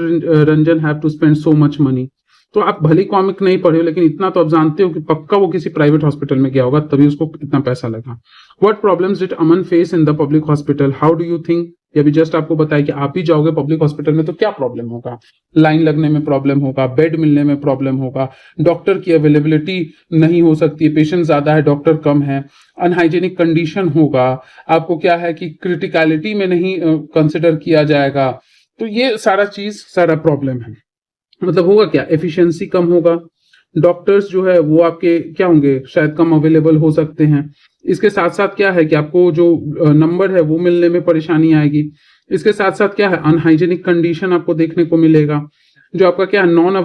Ranjan have to spend so much money. तो आप भले कॉमिक नहीं पढ़े हो लेकिन इतना तो आप जानते हो कि पक्का वो किसी प्राइवेट हॉस्पिटल में गया होगा तभी उसको इतना पैसा लगा। What problems did Aman face in the public hospital, how do you think. ये भी जस्ट आपको बताया कि आप ही जाओगे पब्लिक हॉस्पिटल में तो क्या प्रॉब्लम होगा, लाइन लगने में प्रॉब्लम होगा, बेड मिलने में प्रॉब्लम होगा, डॉक्टर की अवेलेबिलिटी नहीं हो सकती है, पेशेंट ज्यादा है डॉक्टर कम है, अनहाइजेनिक कंडीशन होगा, आपको क्या है कि क्रिटिकलिटी में नहीं कंसिडर किया जाएगा। तो ये सारा प्रॉब्लम है। मतलब होगा क्या, एफिशिएंसी कम होगा, डॉक्टर्स जो है वो आपके क्या होंगे, शायद कम अवेलेबल हो सकते हैं। इसके साथ साथ क्या है कि आपको जो नंबर है वो मिलने में परेशानी आएगी। इसके साथ साथ क्या है, अनहाइजेनिक कंडीशन आपको देखने को मिलेगा, जो आपका क्या है, नॉन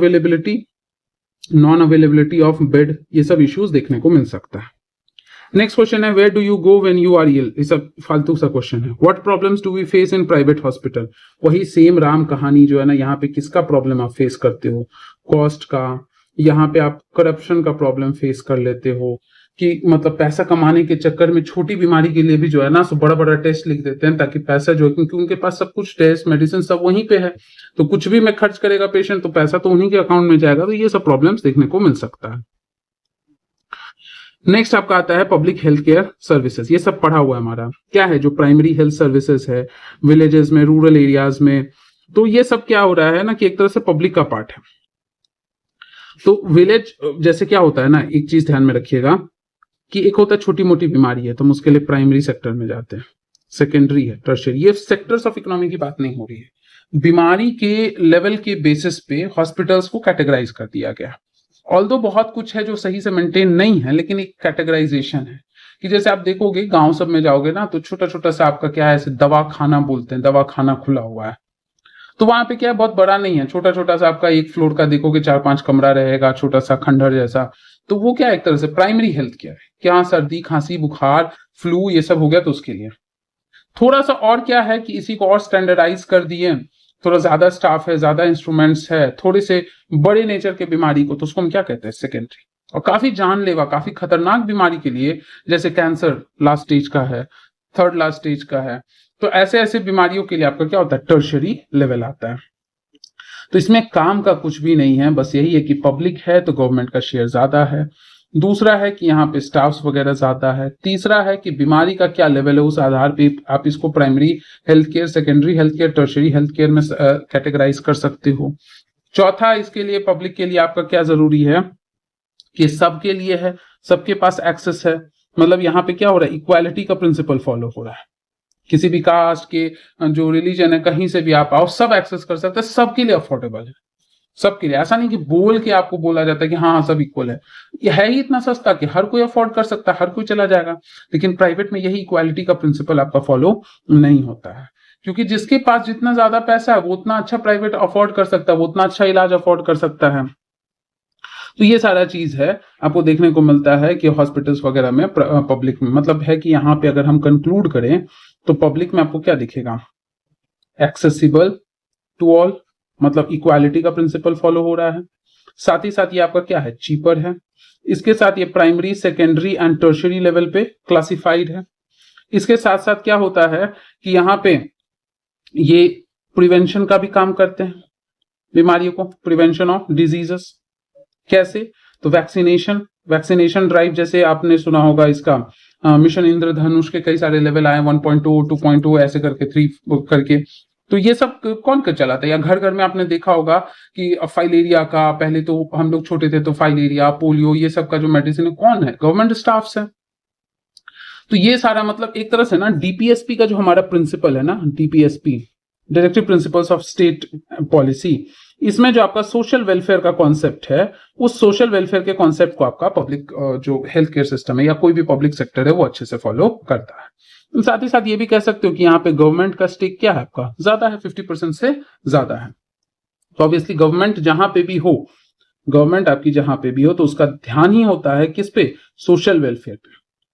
अवेलेबिलिटी ऑफ बेड, ये सब इश्यूज देखने को मिल सकता है। नेक्स्ट क्वेश्चन है, where do you go when you are ill. ये सब फालतू सा क्वेश्चन है। What problems do we face in private hospital. वही सेम राम कहानी जो है ना, यहाँ पे किसका प्रॉब्लम आप फेस करते हो, कॉस्ट का। यहाँ पे आप करप्शन का प्रॉब्लम फेस कर लेते हो कि मतलब पैसा कमाने के चक्कर में छोटी बीमारी के लिए भी जो है ना, सो बड़ा बड़ा टेस्ट लिख देते हैं ताकि पैसा जो है, क्योंकि उनके पास सब कुछ टेस्ट मेडिसिन सब वहीं पे है, तो कुछ भी में खर्च करेगा पेशेंट तो पैसा तो उन्हीं के अकाउंट में जाएगा। तो ये सब प्रॉब्लम्स देखने को मिल सकता है। नेक्स्ट आपका आता है पब्लिक हेल्थ केयर सर्विसेज। ये सब पढ़ा हुआ है हमारा, क्या है जो प्राइमरी हेल्थ सर्विसेज है विलेजेस में, रूरल एरियाज में। तो ये सब क्या हो रहा है ना कि एक तरह से पब्लिक का पार्ट है। तो विलेज जैसे क्या होता है ना, एक चीज ध्यान में रखिएगा कि एक होता है छोटी मोटी बीमारी है तो हम उसके लिए प्राइमरी सेक्टर में जाते हैं, सेकेंडरी है, टर्शियरी, ये सेक्टर्स ऑफ इकोनॉमी की बात नहीं हो रही है। बीमारी के लेवल के बेसिस पे हॉस्पिटल्स को कैटेगराइज कर दिया गया। ऑल्दो बहुत कुछ है जो सही से मेंटेन नहीं है, लेकिन एक कैटेगराइजेशन है कि जैसे आप देखोगे गांव सब में जाओगे ना तो छोटा छोटा सा आपका क्या है, ऐसे दवा खाना बोलते हैं, दवा खाना खुला हुआ है। तो वहां पे क्या है, बहुत बड़ा नहीं है, छोटा छोटा सा आपका एक फ्लोर का देखोगे 4-5 कमरा रहेगा, छोटा सा खंडहर जैसा। तो वो क्या एक तरह से प्राइमरी हेल्थ केयर है, क्या सर्दी खांसी बुखार फ्लू ये सब हो गया तो उसके लिए। थोड़ा सा और क्या है कि इसी को और स्टैंडर्डाइज कर दिए, थोड़ा ज्यादा स्टाफ है, ज्यादा इंस्ट्रूमेंट्स है, थोड़े से बड़े नेचर के बीमारी को तो उसको हम क्या कहते हैं, सेकेंडरी। और काफी जानलेवा काफी खतरनाक बीमारी के लिए, जैसे कैंसर लास्ट स्टेज का है, थर्ड लास्ट स्टेज का है, तो ऐसे ऐसे बीमारियों के लिए आपका क्या होता है, टर्शियरी लेवल आता है। तो इसमें काम का कुछ भी नहीं है, बस यही है कि पब्लिक है तो गवर्नमेंट का शेयर ज्यादा है, दूसरा है कि यहाँ पे स्टाफ्स वगैरह ज्यादा है, तीसरा है कि बीमारी का क्या लेवल है उस आधार पे आप इसको primary health care, secondary health care, tertiary health care में कैटेगराइज कर सकते हो। चौथा, इसके लिए पब्लिक के लिए आपका क्या जरूरी है कि सबके लिए है, सबके पास एक्सेस है। मतलब यहाँ पे क्या हो रहा है, इक्वालिटी का प्रिंसिपल फॉलो हो रहा है, किसी भी कास्ट के जो रिलीजन है कहीं से भी आप आओ सब एक्सेस कर सकते हैं, सबके लिए अफोर्डेबल है। सबके लिए। ऐसा नहीं कि बोल के आपको बोला जाता है कि हाँ सब इक्वल है। ये है ही इतना सस्ता कि हर कोई अफोर्ड कर सकता है, हर कोई चला जाएगा। लेकिन प्राइवेट में यही इक्वालिटी का प्रिंसिपल आपका फॉलो नहीं होता है, क्योंकि जिसके पास जितना ज्यादा पैसा है वो उतना अच्छा प्राइवेट अफोर्ड कर सकता है, वो उतना अच्छा इलाज अफोर्ड कर सकता है। तो ये सारा चीज है आपको देखने को मिलता है कि हॉस्पिटल्स वगैरह में, पब्लिक में, मतलब है कि यहाँ पे अगर हम कंक्लूड करें तो पब्लिक में आपको क्या दिखेगा, एक्सेसिबल टू ऑल, मतलब इक्वालिटी का प्रिंसिपल फॉलो हो रहा है। साथ ही साथ ये आपका क्या है, चीपर है। इसके साथ ये primary, secondary and tertiary level पे क्लासिफाइड है। इसके साथ साथ क्या होता है कि यहाँ पे ये प्रिवेंशन का भी काम करते हैं, बीमारियों को, प्रिवेंशन ऑफ डिजीजेस। कैसे, तो वैक्सीनेशन ड्राइव, जैसे आपने सुना होगा इसका मिशन इंद्रधनुष के कई सारे लेवल आए, 1.2, 2.2 ऐसे करके, 3 करके। तो ये सब कौन कर चलाता है, या घर घर में आपने देखा होगा कि फाइलेरिया का, पहले तो हम लोग छोटे थे तो फाइलेरिया, पोलियो, ये सब का जो मेडिसिन है कौन है, गवर्नमेंट स्टाफ्स है। तो ये सारा मतलब एक तरह से ना डीपीएसपी का जो हमारा प्रिंसिपल है ना, DPSP, directive principles of state policy, इसमें जो आपका सोशल वेलफेयर का कॉन्सेप्ट है, उस सोशल वेलफेयर के कॉन्सेप्ट को आपका पब्लिक जो हेल्थ केयर सिस्टम है या कोई भी पब्लिक सेक्टर है वो अच्छे से फॉलो करता है। साथ ही साथ ये भी कह सकते हो कि यहाँ पे गवर्नमेंट का स्टेक क्या है, आपका ज्यादा है, 50% से ज्यादा है। तो ऑब्वियसली गवर्नमेंट जहां पे भी हो, गवर्नमेंट आपकी जहां पे भी हो, तो उसका ध्यान ही होता है किस पे, सोशल वेलफेयर पे,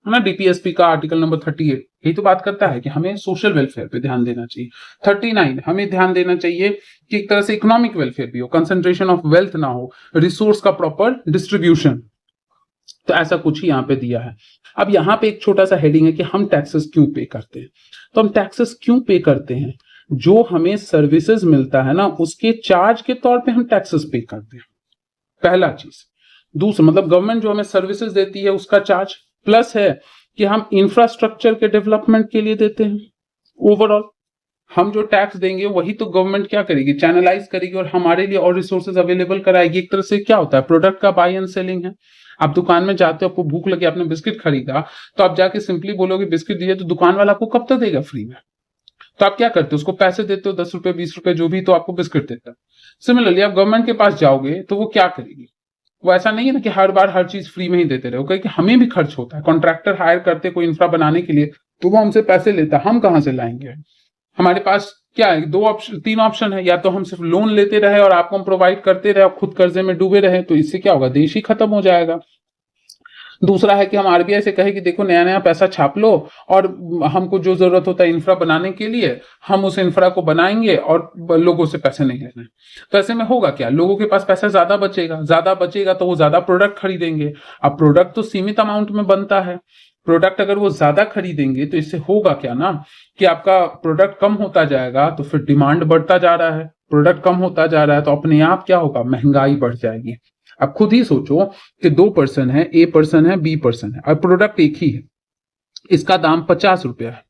है ना। डीपीएसपी का आर्टिकल नंबर 38 यही तो बात करता है कि हमें सोशल वेलफेयर पे ध्यान देना चाहिए। 39 हमें ध्यान देना चाहिए कि एक तरह से इकोनॉमिक वेलफेयर भी हो, कंसंट्रेशन ऑफ वेल्थ ना हो, रिसोर्स का प्रॉपर डिस्ट्रीब्यूशन। तो ऐसा कुछ ही यहाँ पे दिया है। अब यहाँ पे एक छोटा सा हेडिंग है कि हम टैक्सेस क्यों पे करते हैं। तो हम टैक्सेस क्यों पे करते हैं, जो हमें सर्विसेज मिलता है ना, उसके चार्ज के तौर पे हम टैक्सेस पे करते हैं, पहला चीज। दूसरा मतलब गवर्नमेंट जो हमें सर्विसेज देती है उसका चार्ज, प्लस है कि हम इंफ्रास्ट्रक्चर के डेवलपमेंट के लिए देते हैं। ओवरऑल हम जो टैक्स देंगे वही तो गवर्नमेंट क्या करेगी, चैनलाइज करेगी और हमारे लिए और रिसोर्सेज अवेलेबल कराएगी। एक तरह से क्या होता है, प्रोडक्ट का बाय एंड सेलिंग है। आप दुकान में जाते हो, आपको भूख लगी, आपने बिस्किट खरीदा, तो आप जाके सिंपली बोलोगे बिस्किट दीजिए, तो दुकान वाला आपको कब तक देगा फ्री में। तो आप क्या करते हो, उसको पैसे देते हो, 10 रुपए 20 रुपए जो भी, तो आपको बिस्किट देता है। सिमिलरली आप गवर्नमेंट के पास जाओगे तो वो क्या करेगी, वो ऐसा नहीं है ना कि हर बार हर चीज फ्री में ही देते रहे, क्योंकि हमें भी खर्च होता है। कॉन्ट्रैक्टर हायर करते कोई इंफ्रा बनाने के लिए, तो वो हमसे पैसे लेता है, हम कहां से लाएंगे। हमारे पास क्या है, 3 ऑप्शन है, या तो हम सिर्फ लोन लेते रहे और आपको हम प्रोवाइड करते रहे और खुद कर्जे में डूबे रहे, तो इससे क्या होगा, देश ही खत्म हो जाएगा। दूसरा है कि हम आरबीआई से कहे कि देखो नया नया पैसा छाप लो और हमको जो जरूरत होता है इंफ्रा बनाने के लिए, हम उस इंफ्रा को बनाएंगे और लोगों से पैसे नहीं लेना है। तो ऐसे में होगा क्या, लोगों के पास पैसा ज्यादा बचेगा तो वो ज्यादा प्रोडक्ट खरीदेंगे। अब प्रोडक्ट तो सीमित अमाउंट में बनता है, प्रोडक्ट अगर वो ज्यादा खरीदेंगे तो इससे होगा क्या ना, कि आपका प्रोडक्ट कम होता जाएगा, तो फिर डिमांड बढ़ता जा रहा है, प्रोडक्ट कम होता जा रहा है, तो अपने आप क्या होगा, महंगाई बढ़ जाएगी। अब खुद ही सोचो कि 2 पर्सन है, ए पर्सन है, बी पर्सन है, अब प्रोडक्ट एक ही है, इसका दाम 50 रुपया है।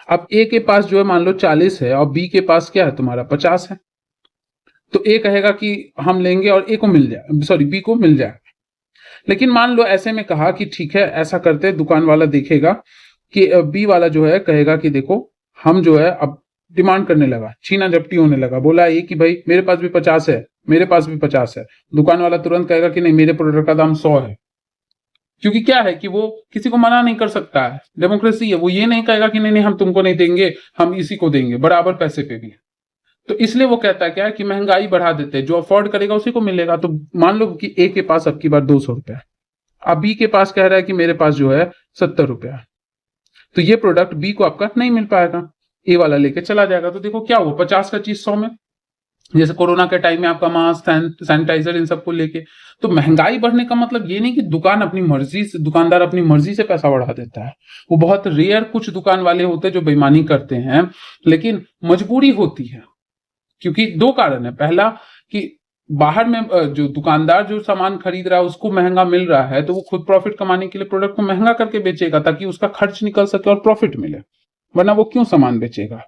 अब ए के पास जो है मान लो 40 है और बी के पास क्या है तुम्हारा 50 है, तो ए कहेगा कि हम लेंगे और ए को मिल जाए, सॉरी बी को मिल जाए। लेकिन मान लो ऐसे में कहा कि ठीक है ऐसा करते, दुकान वाला देखेगा कि बी वाला जो है कहेगा कि देखो हम जो है, अब डिमांड करने लगा, छीना झपटी होने लगा, बोला ये कि भाई मेरे पास भी 50 है, मेरे पास भी 50 है। दुकान वाला तुरंत कहेगा कि नहीं, मेरे प्रोडक्ट का दाम 100 है, क्योंकि क्या है कि वो किसी को मना नहीं कर सकता है, डेमोक्रेसी है। वो ये नहीं कहेगा कि नहीं नहीं हम तुमको नहीं देंगे, हम इसी को देंगे बराबर पैसे पे भी। तो इसलिए वो कहता है क्या है कि महंगाई बढ़ा देते हैं, जो अफोर्ड करेगा उसी को मिलेगा। तो मान लो कि ए के पास अब की बार 200 रुपया, अब बी के पास कह रहा है कि मेरे पास जो है 70 रुपया, तो ये प्रोडक्ट बी को आपका नहीं मिल पाएगा, ए वाला लेके चला जाएगा। तो देखो क्या हुआ, 50 का चीज 100 में, जैसे कोरोना के टाइम में आपका मास्क, सैनिटाइजर, इन सबको लेके। तो महंगाई बढ़ने का मतलब ये नहीं कि दुकानदार अपनी मर्जी से पैसा बढ़ा देता है। वो बहुत रेयर कुछ दुकान वाले होते हैं जो बेईमानी करते हैं, लेकिन मजबूरी होती है, क्योंकि 2 कारण है। पहला कि बाहर में जो दुकानदार जो सामान खरीद रहा है उसको महंगा मिल रहा है, तो वो खुद प्रॉफिट कमाने के लिए प्रोडक्ट को महंगा करके बेचेगा ताकि उसका खर्च निकल सके और प्रॉफिट मिले, वरना वो क्यों सामान बेचेगा।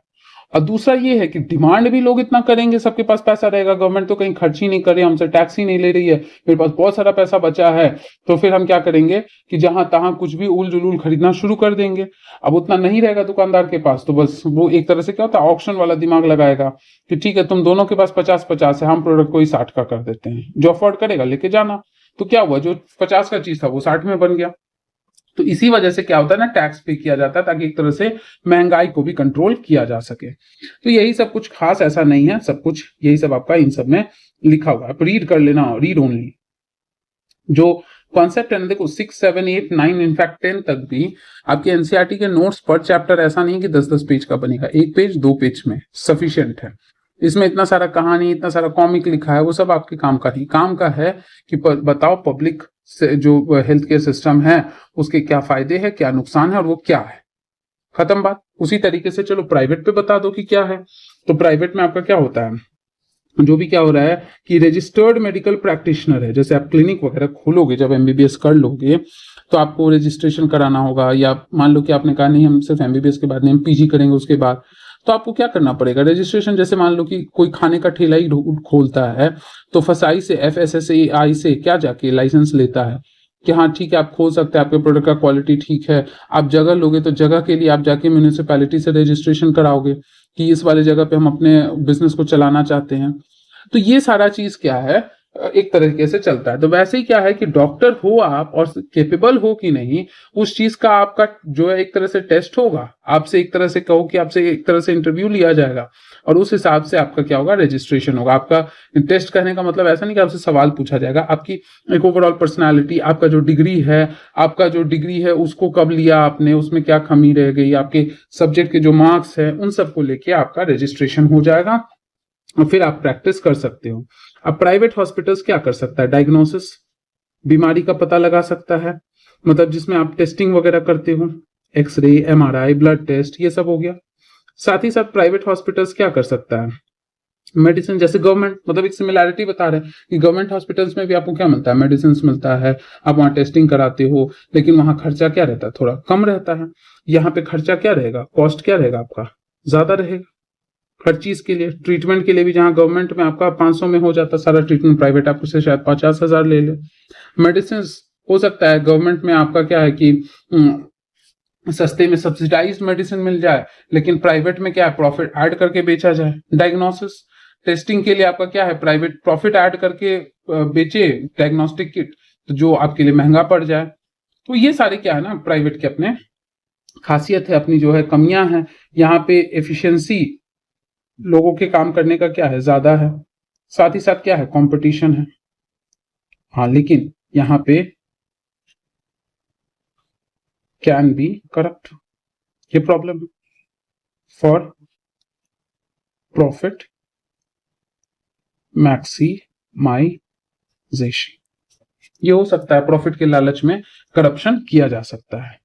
और दूसरा ये है कि डिमांड भी लोग इतना करेंगे, सबके पास पैसा रहेगा, गवर्नमेंट तो कहीं खर्च ही नहीं कर रही है, हमसे टैक्स ही नहीं ले रही है, मेरे पास बहुत सारा पैसा बचा है, तो फिर हम क्या करेंगे कि जहां तहां कुछ भी उल जुलूल खरीदना शुरू कर देंगे। अब उतना नहीं रहेगा दुकानदार के पास, तो बस वो एक तरह से क्या होता है, ऑक्शन वाला दिमाग लगाएगा कि ठीक है तुम दोनों के पास 50-50 है, हम प्रोडक्ट को ही 60 का कर देते हैं, जो अफोर्ड करेगा लेके जाना। तो क्या हुआ, जो 50 का चीज था वो 60 में बन गया। तो इसी वजह से क्या होता है ना, टैक्स पे किया जाता है ताकि एक तरह से महंगाई को भी कंट्रोल किया जा सके। तो यही सब, कुछ खास ऐसा नहीं है, सब कुछ यही सब आपका इन सब में लिखा हुआ है, आप रीड कर लेना, रीड ओनली। जो कॉन्सेप्ट है ना, देखो 6, 7, 8, 9 इनफैक्ट 10 तक भी आपके एनसीईआरटी के नोट्स पर चैप्टर ऐसा नहीं कि 10-10 पेज का बनेगा, 1 पेज 2 पेज में सफिशियंट है। इसमें इतना सारा कहानी, इतना सारा कॉमिक लिखा है, वो सब आपके काम का नहीं, काम का है कि बताओ पब्लिक से जो हेल्थ केयर सिस्टम है उसके क्या फायदे हैं, क्या नुकसान है और वो क्या है, खत्म बात। उसी तरीके से चलो प्राइवेट पे बता दो कि क्या है। तो प्राइवेट में आपका क्या होता है, जो भी क्या हो रहा है कि रजिस्टर्ड मेडिकल प्रैक्टिशनर है, जैसे आप क्लिनिक वगैरह खोलोगे, जब एमबीबीएस कर लोगे तो आपको रजिस्ट्रेशन कराना होगा, या मान लो कि आपने कहा नहीं हम सिर्फ एमबीबीएस के बाद नहीं हम पीजी करेंगे उसके बाद, तो आपको क्या करना पड़ेगा, रजिस्ट्रेशन। जैसे मान लो कि कोई खाने का ठेला ही खोलता है, तो फसाई से FSSAI से क्या जाके लाइसेंस लेता है कि हाँ ठीक है आप खोल सकते हैं, आपके प्रोडक्ट का क्वालिटी ठीक है। आप जगह लोगे तो जगह के लिए आप जाके म्यूनिसिपैलिटी से रजिस्ट्रेशन कराओगे कि इस वाले जगह पे हम अपने बिजनेस को चलाना चाहते हैं। तो ये सारा चीज क्या है, एक तरीके से चलता है। तो वैसे ही क्या है कि डॉक्टर हो आप और केपेबल हो कि नहीं, उस चीज का आपका जो है एक तरह से टेस्ट होगा, आपसे एक तरह से कहो कि आपसे एक तरह से इंटरव्यू लिया जाएगा और उस हिसाब से आपका क्या होगा, रजिस्ट्रेशन होगा। आपका टेस्ट कहने का मतलब ऐसा नहीं कि आपसे सवाल पूछा जाएगा, आपकी एक ओवरऑल पर्सनालिटी, आपका जो डिग्री है उसको कब लिया आपने, उसमें क्या कमी रह गई, आपके सब्जेक्ट के जो मार्क्स है उन सबको लेके आपका रजिस्ट्रेशन हो जाएगा और फिर आप प्रैक्टिस कर सकते हो। अब प्राइवेट हॉस्पिटल्स क्या कर सकता है, डायग्नोसिस, बीमारी का पता लगा सकता है, मतलब जिसमें आप टेस्टिंग वगैरह करते हो, एक्सरे, MRI, ब्लड टेस्ट, ये सब हो गया। साथ ही साथ प्राइवेट हॉस्पिटल्स क्या कर सकता है, मेडिसिन, जैसे गवर्नमेंट, मतलब एक सिमिलैरिटी बता रहे हैं कि गवर्नमेंट हॉस्पिटल्स में भी आपको क्या मिलता है, मेडिसिन मिलता है, आप वहां टेस्टिंग कराते हो, लेकिन वहां खर्चा क्या रहता है, थोड़ा कम रहता है। यहाँ पे खर्चा क्या रहेगा, कॉस्ट क्या रहेगा आपका, ज्यादा रहेगा हर चीज के लिए। ट्रीटमेंट के लिए भी जहां गवर्नमेंट में आपका 500 में हो जाता सारा ट्रीटमेंट, प्राइवेट आपको से शायद 50,000 ले ले। मेडिसिन हो सकता है गवर्नमेंट में आपका क्या है कि सस्ते में सब्सिडाइज्ड मेडिसिन मिल जाए, लेकिन प्राइवेट में क्या है, प्रॉफिट ऐड करके बेचा जाए। डायग्नोसिस टेस्टिंग के लिए आपका क्या है, प्राइवेट प्रॉफिट ऐड करके बेचे डायग्नोस्टिक किट, तो जो आपके लिए महंगा पड़ जाए। तो ये सारे क्या है ना, प्राइवेट के अपने खासियत है, अपनी जो है कमियां हैं। यहाँ पे एफिशिएंसी लोगों के काम करने का क्या है, ज्यादा है, साथ ही साथ क्या है, कंपटीशन है। हाँ लेकिन यहाँ पे कैन बी करप्ट, ये प्रॉब्लम है। फॉर प्रॉफिट मैक्सिमाइजेशन, ये हो सकता है प्रॉफिट के लालच में करप्शन किया जा सकता है।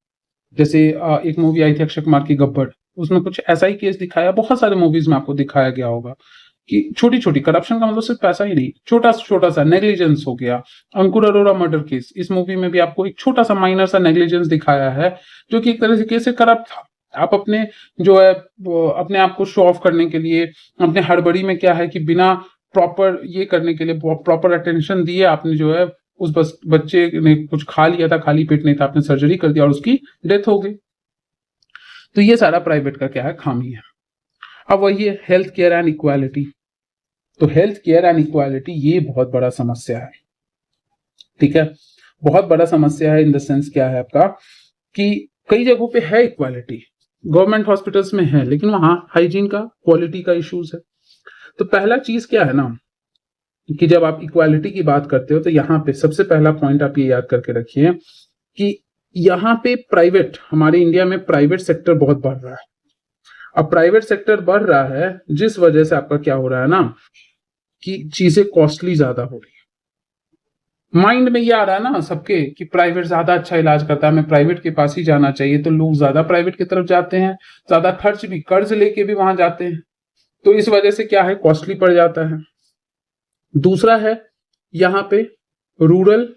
जैसे एक मूवी आई थी अक्षय कुमार की गब्बर, उसमें कुछ ऐसा ही केस दिखाया, बहुत सारे मूवीज में आपको दिखाया गया होगा कि छोटी छोटी करप्शन का मतलब सिर्फ पैसा ही नहीं, छोटा छोटा सा नेग्लिजेंस हो गया। अंकुर अरोरा मर्डर केस, इस मूवी में भी आपको एक छोटा सा माइनर सा नेग्लिजेंस दिखाया है, जो कि एक तरह से करप्ट था। आप अपने जो है अपने आप को शो ऑफ करने के लिए, अपने हड़बड़ी में क्या है कि बिना प्रॉपर ये करने के लिए, प्रॉपर अटेंशन दिए, आपने जो है उस बच्चे ने कुछ खा लिया था, खाली पेट नहीं था, आपने सर्जरी कर दिया और उसकी डेथ हो गई। तो ये सारा प्राइवेट का क्या है, खामी है। अब वही है हेल्थ केयर एंड इक्वालिटी। तो हेल्थ केयर एंड इक्वालिटी ये बहुत बड़ा समस्या है, ठीक है, बहुत बड़ा समस्या है। इन द सेंस क्या है आपका कि कई जगहों पे है इक्वालिटी, गवर्नमेंट हॉस्पिटल्स में है, लेकिन वहां हाइजीन का, क्वालिटी का इश्यूज है। तो पहला चीज क्या है ना कि जब आप इक्वालिटी की बात करते हो तो यहाँ पे सबसे पहला पॉइंट आप ये याद करके रखिए कि यहाँ पे प्राइवेट, हमारे इंडिया में प्राइवेट सेक्टर बहुत बढ़ रहा है। अब प्राइवेट सेक्टर बढ़ रहा है जिस वजह से आपका क्या हो रहा है ना कि चीजें कॉस्टली ज्यादा हो रही है। माइंड में ये आ रहा है ना सबके कि प्राइवेट ज्यादा अच्छा इलाज करता है, हमें प्राइवेट के पास ही जाना चाहिए, तो लोग ज्यादा प्राइवेट की तरफ जाते हैं, ज्यादा खर्च भी, कर्ज लेके भी वहां जाते हैं। तो इस वजह से क्या है, कॉस्टली पड़ जाता है। दूसरा है यहाँ पे रूरल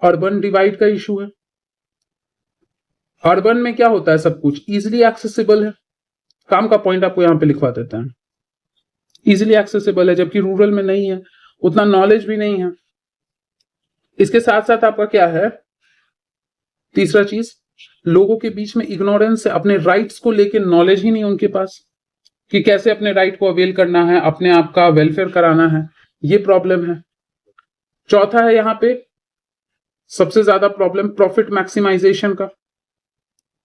अर्बन डिवाइड का इशू है। अर्बन में क्या होता है, सब कुछ इजिली एक्सेसिबल है, काम का पॉइंट आपको यहाँ पे लिखवा देते हैं। इजिली एक्सेसिबल है, जबकि रूरल में नहीं है, उतना नॉलेज भी नहीं है। इसके साथ साथ आपका क्या है, तीसरा चीज, लोगों के बीच में इग्नोरेंस है, अपने राइट्स को लेकर नॉलेज ही नहीं उनके पास कि कैसे अपने राइट को अवेल करना है, अपने आप का वेलफेयर कराना है, ये प्रॉब्लम है। चौथा है यहाँ पे सबसे ज्यादा प्रॉब्लम प्रॉफिट मैक्सिमाइजेशन का,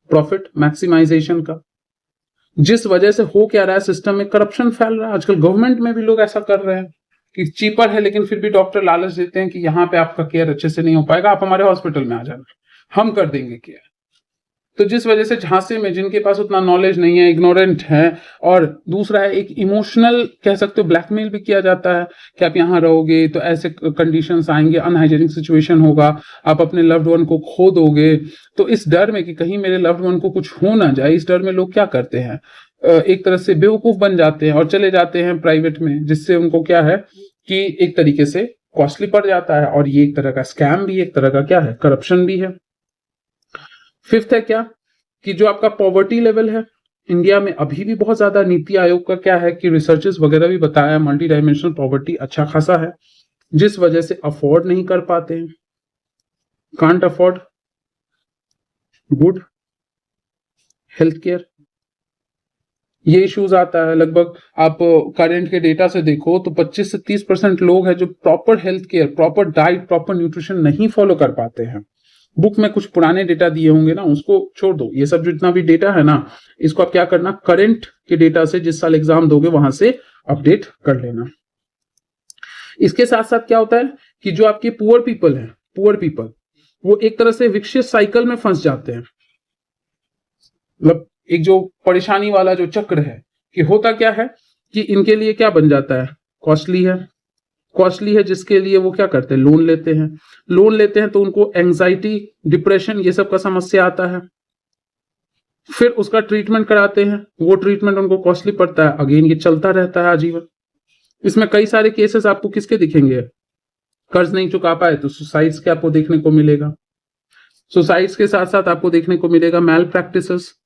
प्रॉफिट मैक्सिमाइजेशन का, जिस वजह से हो क्या रहा है, सिस्टम में करप्शन फैल रहा है। आजकल गवर्नमेंट में भी लोग ऐसा कर रहे हैं कि चीपर है, लेकिन फिर भी डॉक्टर लालच देते हैं कि यहाँ पे आपका केयर अच्छे से नहीं हो पाएगा, आप हमारे हॉस्पिटल में आ जाना, हम कर देंगे केयर। तो जिस वजह से झांसे में जिनके पास उतना नॉलेज नहीं है, इग्नोरेंट है, और दूसरा है एक इमोशनल कह सकते हो ब्लैकमेल भी किया जाता है कि आप यहाँ रहोगे तो ऐसे कंडीशंस आएंगे, अनहाइजेनिक सिचुएशन होगा, आप अपने लव्ड वन को खो दोगे। तो इस डर में कि कहीं मेरे लव्ड वन को कुछ हो ना जाए, इस डर में लोग क्या करते हैं, एक तरह से बेवकूफ बन जाते हैं और चले जाते हैं प्राइवेट में, जिससे उनको क्या है कि एक तरीके से कॉस्टली पड़ जाता है, और ये एक तरह का स्कैम भी, एक तरह का क्या है, करप्शन भी है। फिफ्थ है क्या कि जो आपका पॉवर्टी लेवल है इंडिया में अभी भी बहुत ज्यादा, नीति आयोग का क्या है कि रिसर्चेस वगैरह भी बताया मल्टी डायमेंशनल पॉवर्टी अच्छा खासा है, जिस वजह से अफोर्ड नहीं कर पाते हैं, can't afford good health care, ये इश्यूज आता है। लगभग आप करंट के डेटा से देखो तो 25 से 30% लोग हैं जो proper health care, proper diet, proper nutrition नहीं फॉलो कर पाते हैं। बुक में कुछ पुराने डेटा दिए होंगे ना, उसको छोड़ दो, ये सब जितना भी डेटा है ना, इसको आप क्या करना, करंट के डेटा से जिस साल एग्जाम दोगे वहां से अपडेट कर लेना। इसके साथ साथ क्या होता है कि जो आपके पुअर पीपल हैं, पुअर पीपल वो एक तरह से विशियस साइकिल में फंस जाते हैं। मतलब एक जो परेशानी वाला जो चक्र है कि होता क्या है कि इनके लिए क्या बन जाता है, कॉस्टली है, कॉस्टली है, जिसके लिए वो क्या करते हैं, लोन लेते हैं, लोन लेते हैं तो उनको एंजाइटी, डिप्रेशन, ये सब का समस्या आता है, फिर उसका ट्रीटमेंट कराते हैं, वो ट्रीटमेंट उनको कॉस्टली पड़ता है, अगेन ये चलता रहता है आजीवन। इसमें कई सारे केसेस आपको किसके दिखेंगे, कर्ज नहीं चुका पाए तो सुसाइड्स के आपको देखने को मिलेगा, सुसाइड्स के साथ साथ आपको देखने को मिलेगा मैल प्रैक्टिसेस,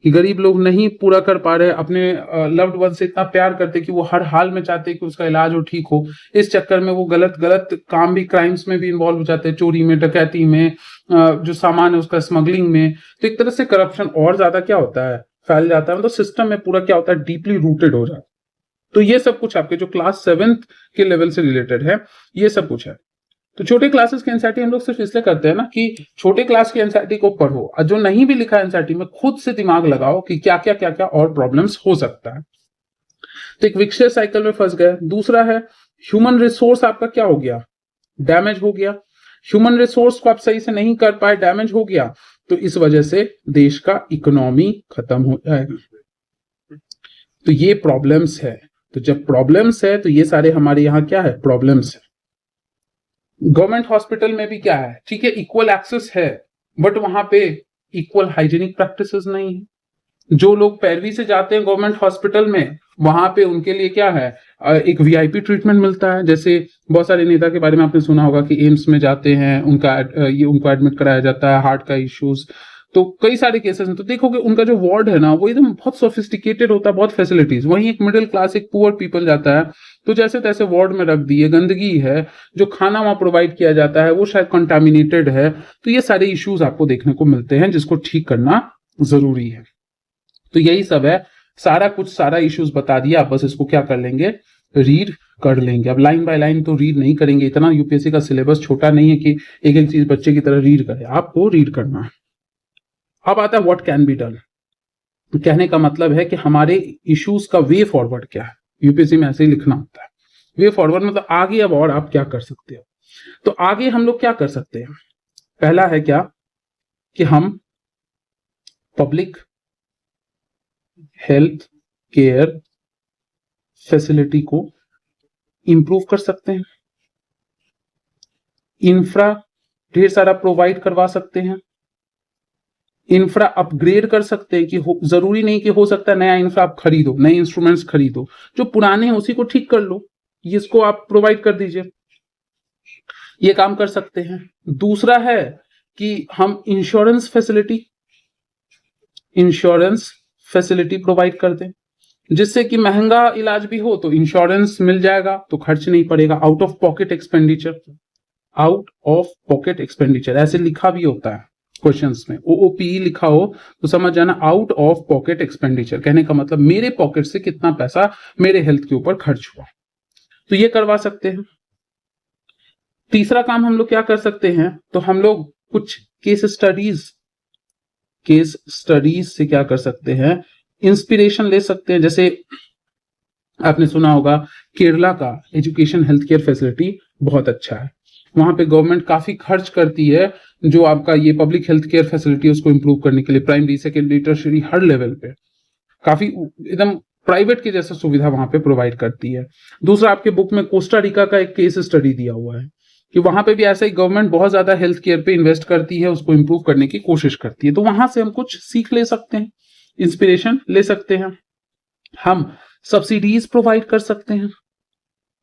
कि गरीब लोग नहीं पूरा कर पा रहे, अपने लव्ड वन से इतना प्यार करते कि वो हर हाल में चाहते कि उसका इलाज हो, ठीक हो, इस चक्कर में वो गलत गलत काम भी, क्राइम्स में भी इन्वॉल्व हो जाते हैं, चोरी में, डकैती में, जो सामान है उसका स्मगलिंग में। तो एक तरह से करप्शन और ज्यादा क्या होता है, फैल जाता है, मतलब सिस्टम में पूरा क्या होता है, डीपली रूटेड हो जाता है। तो ये सब कुछ आपके जो क्लास 7th के लेवल से रिलेटेड है, ये सब कुछ है। तो छोटे क्लासेस की एनसीईआरटी हम लोग सिर्फ इसलिए करते हैं ना कि छोटे क्लास की एनसीईआरटी को पढ़ो, और जो नहीं भी लिखा है एनसीईआरटी में खुद से दिमाग लगाओ कि क्या क्या और प्रॉब्लम्स हो सकता है। तो एक विशियस साइकिल में फंस गए। दूसरा है ह्यूमन रिसोर्स आपका क्या हो गया, डैमेज हो गया, ह्यूमन रिसोर्स को आप सही से नहीं कर पाए, डैमेज हो गया, तो इस वजह से देश का इकोनॉमी खत्म हो जाएगा। तो ये प्रॉब्लम्स है। तो जब प्रॉब्लम्स है तो ये सारे हमारे यहाँ क्या है, प्रॉब्लम्स है। गवर्नमेंट हॉस्पिटल में भी क्या है, ठीक है, इक्वल एक्सेस है, बट वहां पे इक्वल हाइजीनिक प्रैक्टिसेस नहीं है। जो लोग पैरवी से जाते हैं गवर्नमेंट हॉस्पिटल में, वहां पे उनके लिए क्या है, एक वीआईपी ट्रीटमेंट मिलता है। जैसे बहुत सारे नेता के बारे में आपने सुना होगा कि एम्स में जाते हैं, उनको एडमिट कराया जाता है, हार्ट का इश्यूज, तो कई सारे केसेस हैं। तो देखोगे उनका जो वार्ड है ना, वो एकदम बहुत सोफिस्टिकेटेड होता है, बहुत फैसिलिटीज। वहीं एक मिडिल क्लास, एक पुअर पीपल जाता है तो जैसे तैसे वार्ड में रख दिए, गंदगी है, जो खाना वहां प्रोवाइड किया जाता है वो शायद कंटामिनेटेड है। तो ये सारे इश्यूज आपको देखने को मिलते हैं, जिसको ठीक करना जरूरी है। तो यही सब है, सारा कुछ, सारा इश्यूज बता दिया। आप बस इसको क्या कर लेंगे, रीड कर लेंगे। अब लाइन बाय लाइन तो रीड नहीं करेंगे, इतना यूपीएससी का सिलेबस छोटा नहीं है कि एक एक चीज बच्चे की तरह रीड करे, आपको रीड करना है। अब आता है व्हाट कैन बी डन। कहने का मतलब है कि हमारे इश्यूज का वे फॉरवर्ड क्या है, यूपीएससी में ऐसे ही लिखना होता है। वे फॉरवर्ड मतलब आगे अब और आप क्या कर सकते हो। तो आगे हम लोग क्या कर सकते हैं, पहला है क्या कि हम पब्लिक हेल्थ केयर फैसिलिटी को इंप्रूव कर सकते हैं, इंफ्रा ढेर सारा प्रोवाइड करवा सकते हैं, इंफ्रा अपग्रेड कर सकते हैं कि जरूरी नहीं कि हो सकता है नया इंफ्रा आप खरीदो, नए इंस्ट्रूमेंट्स खरीदो, जो पुराने हैं उसी को ठीक कर लो, इसको आप प्रोवाइड कर दीजिए, ये काम कर सकते हैं। दूसरा है कि हम इंश्योरेंस फैसिलिटी प्रोवाइड कर दें, जिससे कि महंगा इलाज भी हो तो इंश्योरेंस मिल जाएगा, तो खर्च नहीं पड़ेगा। Out of pocket expenditure, out of pocket expenditure ऐसे लिखा भी होता है क्वेश्चंस में, ओओपी लिखा हो तो समझ जाना आउट ऑफ पॉकेट एक्सपेंडिचर, कहने का मतलब मेरे पॉकेट से कितना पैसा मेरे हेल्थ के ऊपर खर्च हुआ, तो ये करवा सकते हैं। तीसरा काम हम लोग क्या कर सकते हैं, तो हम लोग कुछ केस स्टडीज से क्या कर सकते हैं, इंस्पिरेशन ले सकते हैं। जैसे आपने सुना होगा केरला का एजुकेशन हेल्थ केयर फैसिलिटी बहुत अच्छा है, वहां पे गवर्नमेंट काफी खर्च करती है जो आपका ये पब्लिक हेल्थ केयर फैसिलिटी उसको इंप्रूव करने के लिए, प्राइमरी सेकेंडरी टर्शियरी हर लेवल पे काफी एकदम प्राइवेट के जैसा सुविधा वहां पे प्रोवाइड करती है। दूसरा, आपके बुक में कोस्टा रिका का एक केस स्टडी दिया हुआ है कि वहां पे भी ऐसा ही गवर्नमेंट बहुत ज्यादा हेल्थ केयर पे इन्वेस्ट करती है, उसको इंप्रूव करने की कोशिश करती है, तो वहां से हम कुछ सीख ले सकते हैं, इंस्पिरेशन ले सकते हैं। हम सब्सिडीज प्रोवाइड कर सकते हैं,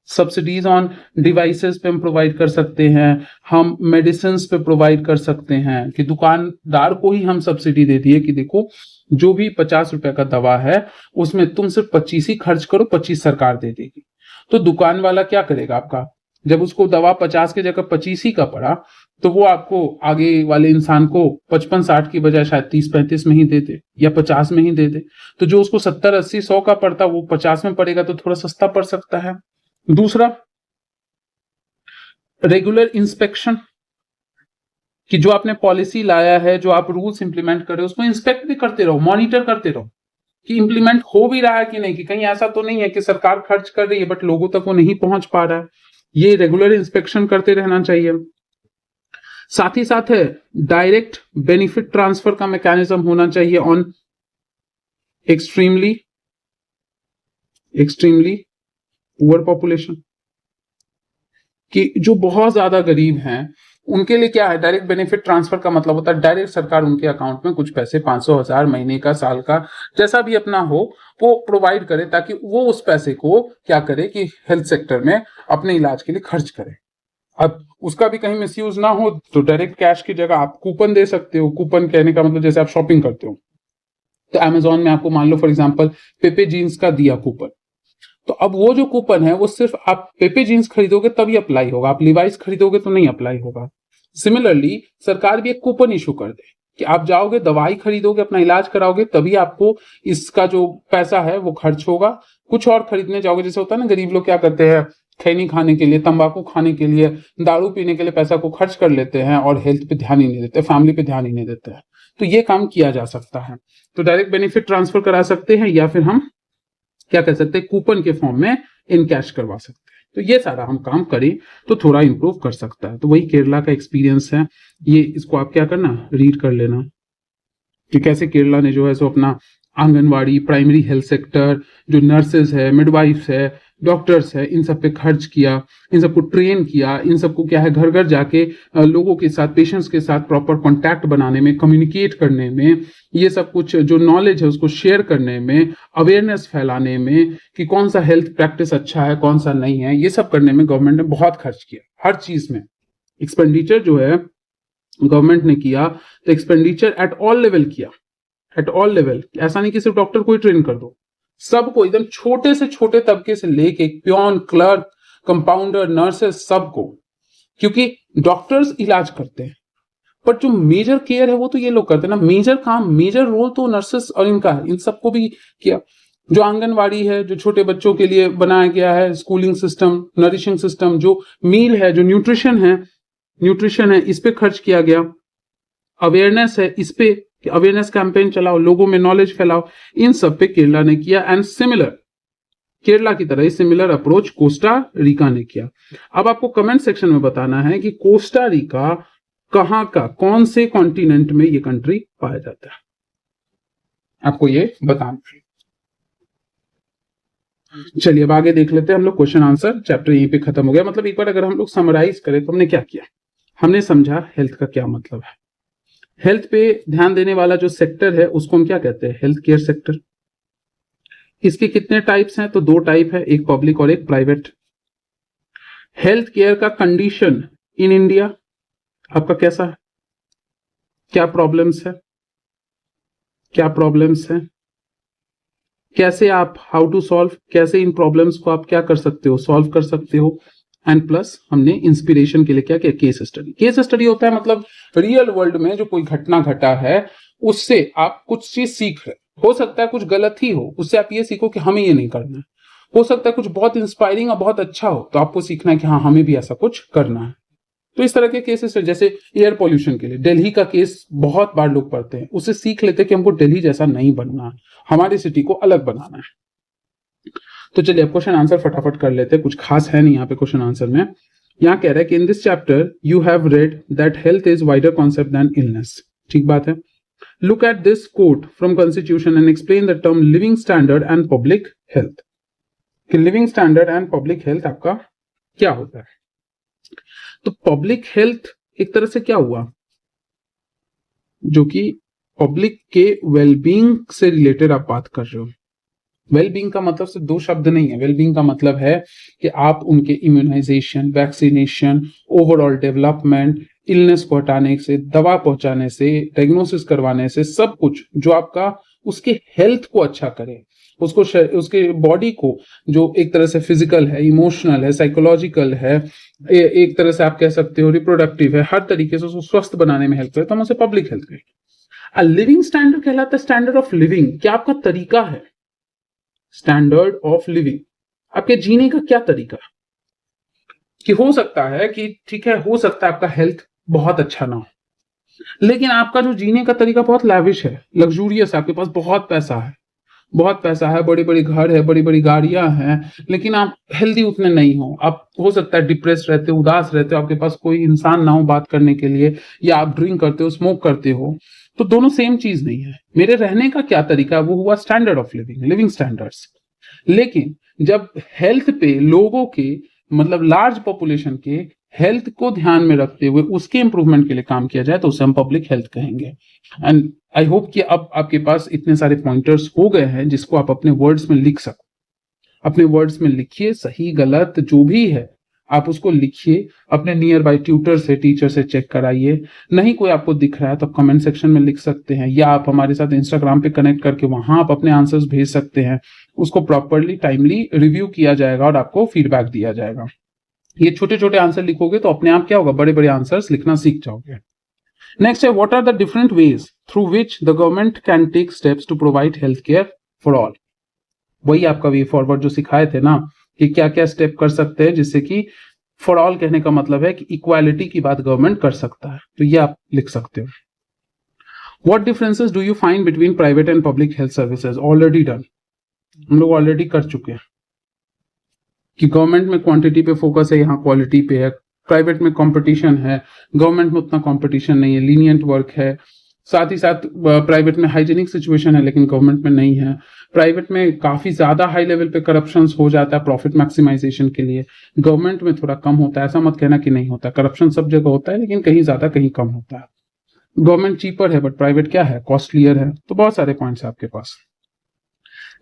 सब्सिडीज ऑन डिवाइसेस पे हम प्रोवाइड कर सकते हैं, हम मेडिसिन पे प्रोवाइड कर सकते हैं कि दुकानदार को ही हम सब्सिडी दे दिए कि देखो जो भी 50 रुपए का दवा है उसमें तुम सिर्फ 25 ही खर्च करो, 25 सरकार दे देगी। तो दुकान वाला क्या करेगा आपका, जब उसको दवा 50 की जगह 25 ही का पड़ा तो वो आपको आगे वाले इंसान को 55-60 की बजाय शायद 30-35 में ही दे दे या 50 में ही दे दे, तो जो उसको 70-80-100 का पड़ता वो 50 में पड़ेगा, तो थोड़ा सस्ता पड़ सकता है। दूसरा, रेगुलर इंस्पेक्शन, कि जो आपने पॉलिसी लाया है, जो आप रूल्स इंप्लीमेंट कर रहे हो उसको इंस्पेक्ट भी करते रहो, मॉनिटर करते रहो कि इंप्लीमेंट हो भी रहा है कि नहीं, कि कहीं ऐसा तो नहीं है कि सरकार खर्च कर रही है बट लोगों तक वो नहीं पहुंच पा रहा है। ये रेगुलर इंस्पेक्शन करते रहना चाहिए। साथ ही साथ है डायरेक्ट बेनिफिट ट्रांसफर का मैकेनिज्म होना चाहिए ऑन एक्सट्रीमली पुअर पॉपुलेशन, कि जो बहुत ज्यादा गरीब हैं उनके लिए क्या है, डायरेक्ट बेनिफिट ट्रांसफर का मतलब होता है डायरेक्ट सरकार उनके अकाउंट में कुछ पैसे 500,000 महीने का, साल का, जैसा भी अपना हो वो प्रोवाइड करे, ताकि वो उस पैसे को क्या करे कि हेल्थ सेक्टर में अपने इलाज के लिए खर्च करे। अब उसका भी कहीं मिसयूज ना हो तो डायरेक्ट कैश की जगह आप कूपन दे सकते हो। कूपन कहने का मतलब जैसे आप शॉपिंग करते हो तो अमेजोन में आपको मान लो फॉर एग्जांपल पेपे जीन्स का दिया कूपन, तो अब वो जो कूपन है वो सिर्फ आप पेपे जीन्स खरीदोगे तभी अप्लाई होगा, आप लिवाइस खरीदोगे तो नहीं अप्लाई होगा। सिमिलरली सरकार भी एक कूपन इशू कर दे कि आप जाओगे दवाई खरीदोगे, अपना इलाज कराओगे, तभी आपको इसका जो पैसा है वो खर्च होगा। कुछ और खरीदने जाओगे, जैसे होता है ना गरीब लोग क्या करते हैं, खैनी खाने के लिए, तंबाकू खाने के लिए, दारू पीने के लिए पैसा को खर्च कर लेते हैं और हेल्थ पे ध्यान ही नहीं देते, फैमिली पे ध्यान ही नहीं देते हैं। तो ये काम किया जा सकता है, तो डायरेक्ट बेनिफिट ट्रांसफर करा सकते हैं या फिर हम क्या कर सकते हैं, कूपन के फॉर्म में इन कैश करवा सकते हैं। तो ये सारा हम काम करें तो थोड़ा इंप्रूव कर सकता है। तो वही केरला का एक्सपीरियंस है, ये इसको आप क्या करना, रीड कर लेना कि कैसे केरला ने जो है सो अपना आंगनवाड़ी, प्राइमरी हेल्थ सेक्टर, जो नर्सेज है, मिडवाइफ्स है, डॉक्टर्स है, इन सब पे खर्च किया, इन सबको ट्रेन किया, इन सबको क्या है घर घर जाके लोगों के साथ, पेशेंट्स के साथ प्रॉपर कांटेक्ट बनाने में, कम्युनिकेट करने में, ये सब कुछ जो नॉलेज है उसको शेयर करने में, अवेयरनेस फैलाने में कि कौन सा हेल्थ प्रैक्टिस अच्छा है कौन सा नहीं है, ये सब करने में गवर्नमेंट ने बहुत खर्च किया। हर चीज में एक्सपेंडिचर जो है गवर्नमेंट ने किया, तो एक्सपेंडिचर एट ऑल लेवल किया, एट ऑल लेवल। ऐसा नहीं कि सिर्फ डॉक्टर को ही ट्रेन कर दो, सबको, एकदम छोटे से छोटे तबके से लेके प्योन, क्लर्क, कंपाउंडर, नर्सेस, सबको, क्योंकि डॉक्टर्स इलाज करते हैं बट जो मेजर केयर है वो तो ये लोग करते हैं ना, मेजर काम, मेजर रोल तो नर्सेस और इनका है, इन सबको भी किया। जो आंगनवाड़ी है, जो छोटे बच्चों के लिए बनाया गया है स्कूलिंग सिस्टम, नरिशिंग सिस्टम, जो मील है, जो न्यूट्रिशन है, इस पे खर्च किया गया। अवेयरनेस है, इस पे अवेयरनेस कैंपेन चलाओ, लोगों में नॉलेज फैलाओ, इन सब पे केरला ने किया। एंड सिमिलर, केरला की तरह सिमिलर अप्रोच कोस्टा रिका ने किया। अब आपको कमेंट सेक्शन में बताना है कि कोस्टा रिका कहां का, कौन से कॉन्टिनेंट में ये कंट्री पाया जाता है, आपको ये बताना है। चलिए अब आगे देख लेते हैं हम लोग क्वेश्चन आंसर। चैप्टर यहीं पे खत्म हो गया। मतलब एक बार अगर हम लोग समराइज करें तो हमने क्या किया, हमने समझा हेल्थ का क्या मतलब है, हेल्थ पे ध्यान देने वाला जो सेक्टर है उसको हम क्या कहते हैं, हेल्थ केयर सेक्टर। इसके कितने टाइप्स हैं, तो 2 टाइप है, एक पब्लिक और एक प्राइवेट। हेल्थ केयर का कंडीशन इन इंडिया आपका कैसा है, क्या प्रॉब्लम्स है, क्या प्रॉब्लम्स है, कैसे आप हाउ टू सॉल्व, कैसे इन प्रॉब्लम्स को आप क्या कर सकते हो, सॉल्व कर सकते हो। एंड प्लस हमने इंस्पिरेशन के लिए क्या किया, केस स्टडी। केस स्टडी होता है मतलब रियल वर्ल्ड में जो कोई घटना घटा है उससे आप कुछ चीज सीख रहे हो सकता है कुछ गलत ही हो, उससे आप ये सीखो कि हमें ये नहीं करना है। हो सकता है कुछ बहुत इंस्पायरिंग और बहुत अच्छा हो, तो आपको सीखना है कि हाँ हमें भी ऐसा कुछ करना है। तो इस तरह के केसेस है, जैसे एयर पोल्यूशन के लिए दिल्ली का केस बहुत बार लोग पढ़ते हैं, उससे सीख लेते हैं कि हमको दिल्ली जैसा नहीं बनना है, हमारी सिटी को अलग बनाना है। तो चलिए अब क्वेश्चन आंसर फटाफट कर लेते हैं, कुछ खास है नहीं यहाँ पे क्वेश्चन आंसर में। यहाँ कह रहा है कि in this chapter you have read that health is wider concept than illness. ठीक बात है। Look at this quote from constitution and explain the term living standard and public health. कि living standard and public health आपका क्या होता है। तो पब्लिक हेल्थ एक तरह से क्या हुआ, जो कि पब्लिक के वेलबींग से रिलेटेड आप बात कर रहे हो। वेलबींग का मतलब सिर्फ दो शब्द नहीं है, वेलबींग का मतलब है कि आप उनके immunisation, vaccination, overall development, illness को हटाने से, दवा पहुंचाने से, डायग्नोसिस करवाने से, सब कुछ जो आपका उसके हेल्थ को अच्छा करे, उसको उसके बॉडी को जो एक तरह से फिजिकल है, इमोशनल है, साइकोलॉजिकल है, एक तरह से आप कह सकते हो रिप्रोडक्टिव है, हर तरीके से उसको स्वस्थ बनाने में हेल्प करे, तो हम उसे पब्लिक हेल्थ कहेंगे। लिविंग स्टैंडर्ड कहलाता है स्टैंडर्ड ऑफ लिविंग, क्या आपका तरीका है, स्टैंडर्ड ऑफ लिविंग, आपके जीने का क्या तरीका। कि हो सकता है कि ठीक है, हो सकता है आपका हेल्थ बहुत अच्छा ना हो, लेकिन आपका जो जीने का तरीका बहुत लैविश है, लग्जूरियस है, आपके पास बहुत पैसा है, बहुत पैसा है, बड़ी बड़ी घर है, बड़ी बड़ी गाड़ियां हैं, लेकिन आप हेल्दी उतने नहीं हो। आप हो सकता है डिप्रेस रहते हो, उदास रहते हो, आपके पास कोई इंसान ना हो बात करने के लिए, या आप ड्रिंक करते हो, स्मोक करते हो, तो दोनों सेम चीज नहीं है। मेरे रहने का क्या तरीका है, वो हुआ standard of living, living standards. लेकिन जब हेल्थ पे लोगों के मतलब लार्ज पॉपुलेशन के हेल्थ को ध्यान में रखते हुए उसके इंप्रूवमेंट के लिए काम किया जाए, तो उसे हम पब्लिक हेल्थ कहेंगे। एंड आई होप कि अब आपके पास इतने सारे पॉइंटर्स हो गए हैं जिसको आप अपने वर्ड्स में लिख सको। अपने वर्ड्स में लिखिए, सही गलत जो भी है आप उसको लिखिए, अपने नियर बाय ट्यूटर से, टीचर से चेक कराइए। नहीं कोई आपको दिख रहा है तो कमेंट सेक्शन में लिख सकते हैं, या आप हमारे साथ इंस्टाग्राम पे कनेक्ट करके वहां आप अपने आंसर्स भेज सकते हैं। उसको प्रॉपरली टाइमली रिव्यू किया जाएगा और आपको फीडबैक दिया जाएगा। ये छोटे छोटे आंसर लिखोगे तो अपने आप क्या होगा, बड़े बड़े आंसर्स लिखना सीख जाओगे। नेक्स्ट है, what are the different ways through which the government can take steps to provide health care for all. वही आपका वे फॉरवर्ड जो सिखाए थे ना, कि क्या क्या स्टेप कर सकते हैं जिससे कि फॉर ऑल कहने का मतलब है कि इक्वालिटी की बात गवर्नमेंट कर सकता है, तो ये आप लिख सकते हो। What differences do you find between private and public health services. Already done, हम लोग ऑलरेडी कर चुके हैं कि गवर्नमेंट में क्वांटिटी पे फोकस है, यहाँ क्वालिटी पे है। प्राइवेट में कंपटीशन है, गवर्नमेंट में उतना कंपटीशन नहीं है, लीनियंट वर्क है। साथ ही साथ प्राइवेट में हाइजीनिक सिचुएशन है, लेकिन गवर्नमेंट में नहीं है। प्राइवेट में काफी ज्यादा हाई लेवल पे करप्शन हो जाता है प्रॉफिट मैक्सिमाइजेशन के लिए, गवर्नमेंट में थोड़ा कम होता है। ऐसा मत कहना कि नहीं होता, करप्शन सब जगह होता है, लेकिन कहीं ज्यादा कहीं कम होता है। गवर्नमेंट चीपर है, बट प्राइवेट क्या है, कॉस्टलियर है। तो बहुत सारे पॉइंट्स है आपके पास।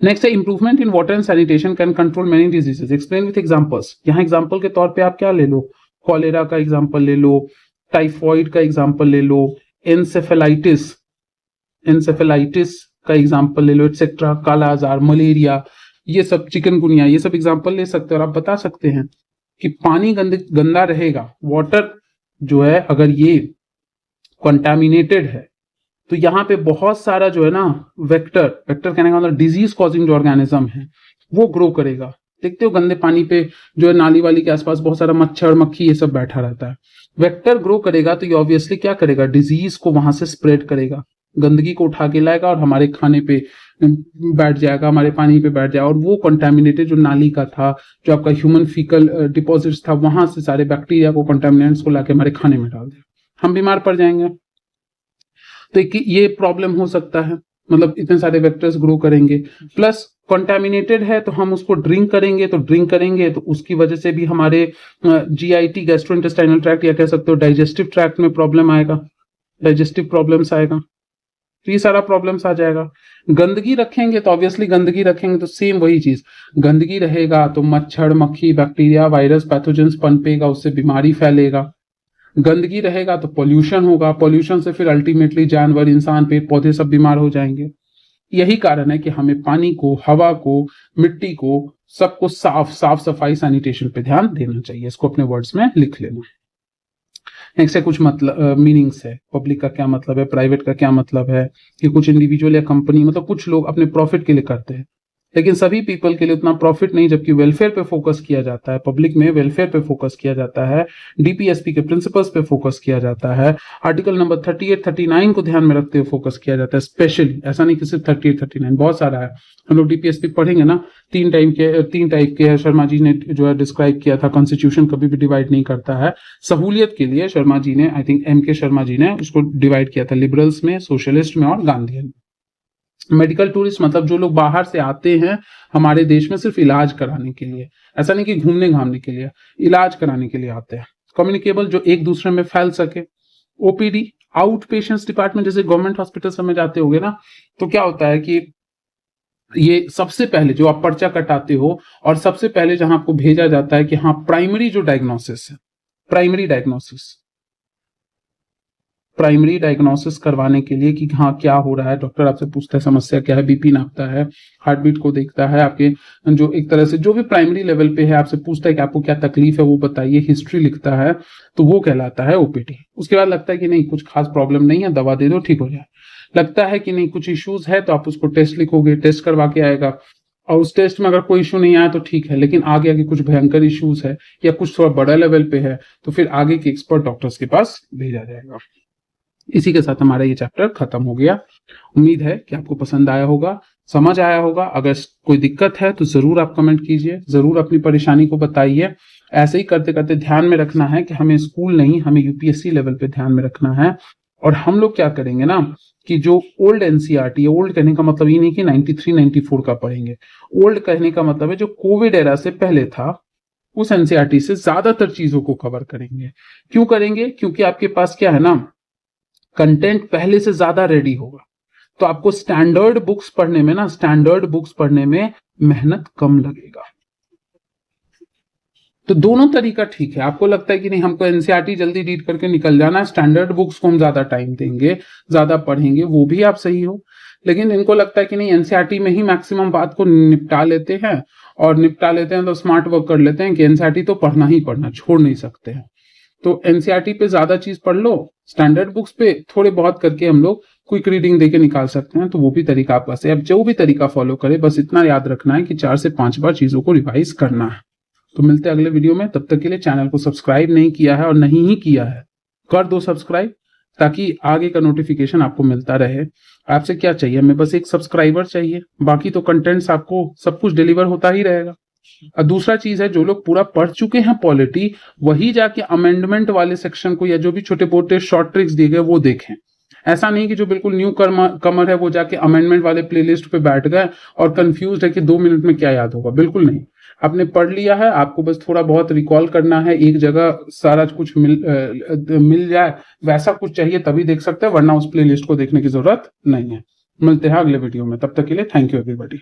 नेक्स्ट है, improvement in water and sanitation can control many diseases, explain with examples. यहाँ एग्जांपल के तौर पे आप क्या ले लो, कॉलेरा का एग्जांपल ले लो, टाइफॉइड का एग्जांपल ले लो, एनसेफेलाइटिस का एग्जांपल ले लो, एक्सेट्रा, काला आजार, मलेरिया, ये सब, चिकनगुनिया, ये सब एग्जांपल ले सकते हैं। और आप बता सकते हैं कि पानी गंदा रहेगा, वाटर जो है अगर ये कंटामिनेटेड है, तो यहाँ पे बहुत सारा जो है ना वेक्टर कहने का मतलब डिजीज कॉजिंग जो ऑर्गेनिज्म है वो ग्रो करेगा। देखते हो गंदे पानी पे जो है नाली वाली के आसपास बहुत सारा मच्छर, मक्खी, ये सब बैठा रहता है। वेक्टर ग्रो करेगा तो ये ऑब्वियसली क्या करेगा, डिजीज को वहां से स्प्रेड करेगा, गंदगी को उठा के लाएगा और हमारे खाने पे बैठ जाएगा, हमारे पानी पे बैठ जाएगा, और वो कंटामिनेटेड जो नाली का था, जो आपका ह्यूमन फीकल डिपॉजिट्स था, वहां से सारे बैक्टीरिया को, कंटामिनेंट्स को लाके हमारे खाने में डाल देगा, हम बीमार पड़ जाएंगे। तो ये प्रॉब्लम हो सकता है, मतलब इतने सारे वेक्टर्स ग्रो करेंगे। प्लस कंटामिनेटेड है तो हम उसको ड्रिंक करेंगे तो उसकी वजह से भी हमारे जीआईटी, गैस्ट्रोइंटेस्टाइनल ट्रैक्ट, या कह सकते हो डाइजेस्टिव ट्रैक्ट में प्रॉब्लम आएगा, डाइजेस्टिव प्रॉब्लम्स आएगा, तो ये सारा प्रॉब्लम्स आ जाएगा। गंदगी रखेंगे तो ऑब्वियसली गंदगी रखेंगे तो सेम वही चीज, गंदगी रहेगा तो मच्छर, मक्खी, बैक्टीरिया, वायरस, पैथोजेंस पनपेगा, उससे बीमारी फैलेगा। गंदगी रहेगा तो पोल्यूशन होगा, पोल्यूशन से फिर अल्टीमेटली जानवर, इंसान, पेड़ पौधे सब बीमार हो जाएंगे। यही कारण है कि हमें पानी को, हवा को, मिट्टी को, सबको साफ सफाई सैनिटेशन पे ध्यान देना चाहिए। इसको अपने वर्ड्स में लिख लेना। नेक्स्ट है कुछ मतलब मीनिंग्स है। पब्लिक का क्या मतलब है, प्राइवेट का क्या मतलब है, कि कुछ इंडिविजुअल या कंपनी, मतलब कुछ लोग अपने प्रॉफिट के लिए करते हैं, लेकिन सभी पीपल के लिए उतना प्रॉफिट नहीं, जबकि वेलफेयर पे फोकस किया जाता है। पब्लिक में वेलफेयर पे फोकस किया जाता है, डीपीएसपी के प्रिंसिपल्स पे फोकस किया जाता है, आर्टिकल नंबर 38 39 को ध्यान में रखते हुए फोकस किया जाता है स्पेशली। ऐसा नहीं कि सिर्फ 38 39, बहुत सारा है। हम लोग डीपीएसपी पढ़ेंगे ना, तीन टाइप के है। शर्मा जी ने जो है डिस्क्राइब किया था, कॉन्स्टिट्यूशन कभी भी डिवाइड नहीं करता है। सहूलियत के लिए शर्मा जी ने, I think MK Sharma ji ने उसको डिवाइड किया था लिबरल्स में, सोशलिस्ट में और गांधीयन में। मेडिकल टूरिस्ट मतलब जो लोग बाहर से आते हैं हमारे देश में सिर्फ इलाज कराने के लिए, ऐसा नहीं कि घूमने घामने के लिए, इलाज कराने के लिए आते हैं। कम्युनिकेबल जो एक दूसरे में फैल सके। ओपीडी आउट पेशेंट्स डिपार्टमेंट, जैसे गवर्नमेंट हॉस्पिटल में जाते होगे ना, तो क्या होता है कि ये सबसे पहले जो आप पर्चा कटाते हो और सबसे पहले जहां आपको भेजा जाता है कि हाँ प्राइमरी जो डायग्नोसिस है, प्राइमरी डायग्नोसिस करवाने के लिए कि हाँ क्या हो रहा है, डॉक्टर आपसे पूछता है समस्या क्या है, बीपी नापता है, हार्ट बीट को देखता है, आपके जो एक तरह से जो भी प्राइमरी लेवल पे है आपसे पूछता है कि आपको क्या तकलीफ है वो बताइए, हिस्ट्री लिखता है, तो वो कहलाता है ओपीडी। उसके बाद लगता है कि नहीं कुछ खास प्रॉब्लम नहीं है, दवा दे दो ठीक हो जाए। लगता है कि नहीं कुछ इश्यूज है तो आप उसको टेस्ट लिखोगे, टेस्ट करवा के आएगा, और उस टेस्ट में अगर कोई इशू नहीं आया तो ठीक है, लेकिन आगे आगे कुछ भयंकर इश्यूज है या कुछ थोड़ा बड़ा लेवल पे है तो फिर आगे के एक्सपर्ट डॉक्टर्स के पास भेजा जाएगा। इसी के साथ हमारा ये चैप्टर खत्म हो गया। उम्मीद है कि आपको पसंद आया होगा, समझ आया होगा। अगर कोई दिक्कत है तो जरूर आप कमेंट कीजिए, जरूर अपनी परेशानी को बताइए। ऐसे ही करते करते ध्यान में रखना है कि हमें स्कूल नहीं, हमें यूपीएससी लेवल पे ध्यान में रखना है। और हम लोग क्या करेंगे ना कि जो ओल्ड एनसीईआरटी, ओल्ड कहने का मतलब ये नहीं कि 93 94 का पढ़ेंगे, ओल्ड कहने का मतलब है जो कोविड एरा से पहले था उस एनसीईआरटी से ज्यादातर चीजों को कवर करेंगे। क्यों करेंगे? क्योंकि आपके पास क्या है ना, कंटेंट पहले से ज्यादा रेडी होगा, तो आपको स्टैंडर्ड बुक्स पढ़ने में मेहनत कम लगेगा। तो दोनों तरीका ठीक है। आपको लगता है कि नहीं हमको एनसीईआरटी जल्दी रीड करके निकल जाना है, स्टैंडर्ड बुक्स को हम ज्यादा टाइम देंगे, ज्यादा पढ़ेंगे, वो भी आप सही हो। लेकिन इनको लगता है कि नहीं एनसीईआरटी में ही मैक्सिमम बात को निपटा लेते हैं, और निपटा लेते हैं तो स्मार्ट वर्क कर लेते हैं कि एनसीईआरटी तो पढ़ना ही पढ़ना, छोड़ नहीं सकते हैं। तो एनसीईआरटी पे ज्यादा चीज पढ़ लो, स्टैंडर्ड बुक्स पे थोड़े बहुत करके हम लोग क्विक रीडिंग देके निकाल सकते हैं। तो वो भी तरीका आपका सही। अब जो भी तरीका फॉलो करे, बस इतना याद रखना है कि 4 से 5 बार चीजों को रिवाइज करना है। तो मिलते हैं अगले वीडियो में। तब तक के लिए चैनल को सब्सक्राइब नहीं किया है और नहीं ही किया है, कर दो सब्सक्राइब, ताकि आगे का नोटिफिकेशन आपको मिलता रहे। आपसे क्या चाहिए? हमें बस एक सब्सक्राइबर चाहिए, बाकी तो कंटेंट्स आपको सब कुछ डिलीवर होता ही रहेगा। और दूसरा चीज है, जो लोग पूरा पढ़ चुके हैं पॉलिटी, वही जाके अमेंडमेंट वाले सेक्शन को या जो भी छोटे मोटे शॉर्ट ट्रिक्स दिए गए वो देखें। ऐसा नहीं कि जो बिल्कुल न्यू कमर है वो जाके अमेंडमेंट वाले प्लेलिस्ट पे बैठ गए और कंफ्यूज है कि 2 मिनट में क्या याद होगा। बिल्कुल नहीं, आपने पढ़ लिया है, आपको बस थोड़ा बहुत रिकॉल करना है, एक जगह सारा कुछ मिल जाए वैसा कुछ चाहिए तभी देख सकते हैं, वरना उस प्लेलिस्ट को देखने की जरूरत नहीं है। मिलते हैं अगले वीडियो में, तब तक के लिए थैंक यू एवरीबॉडी।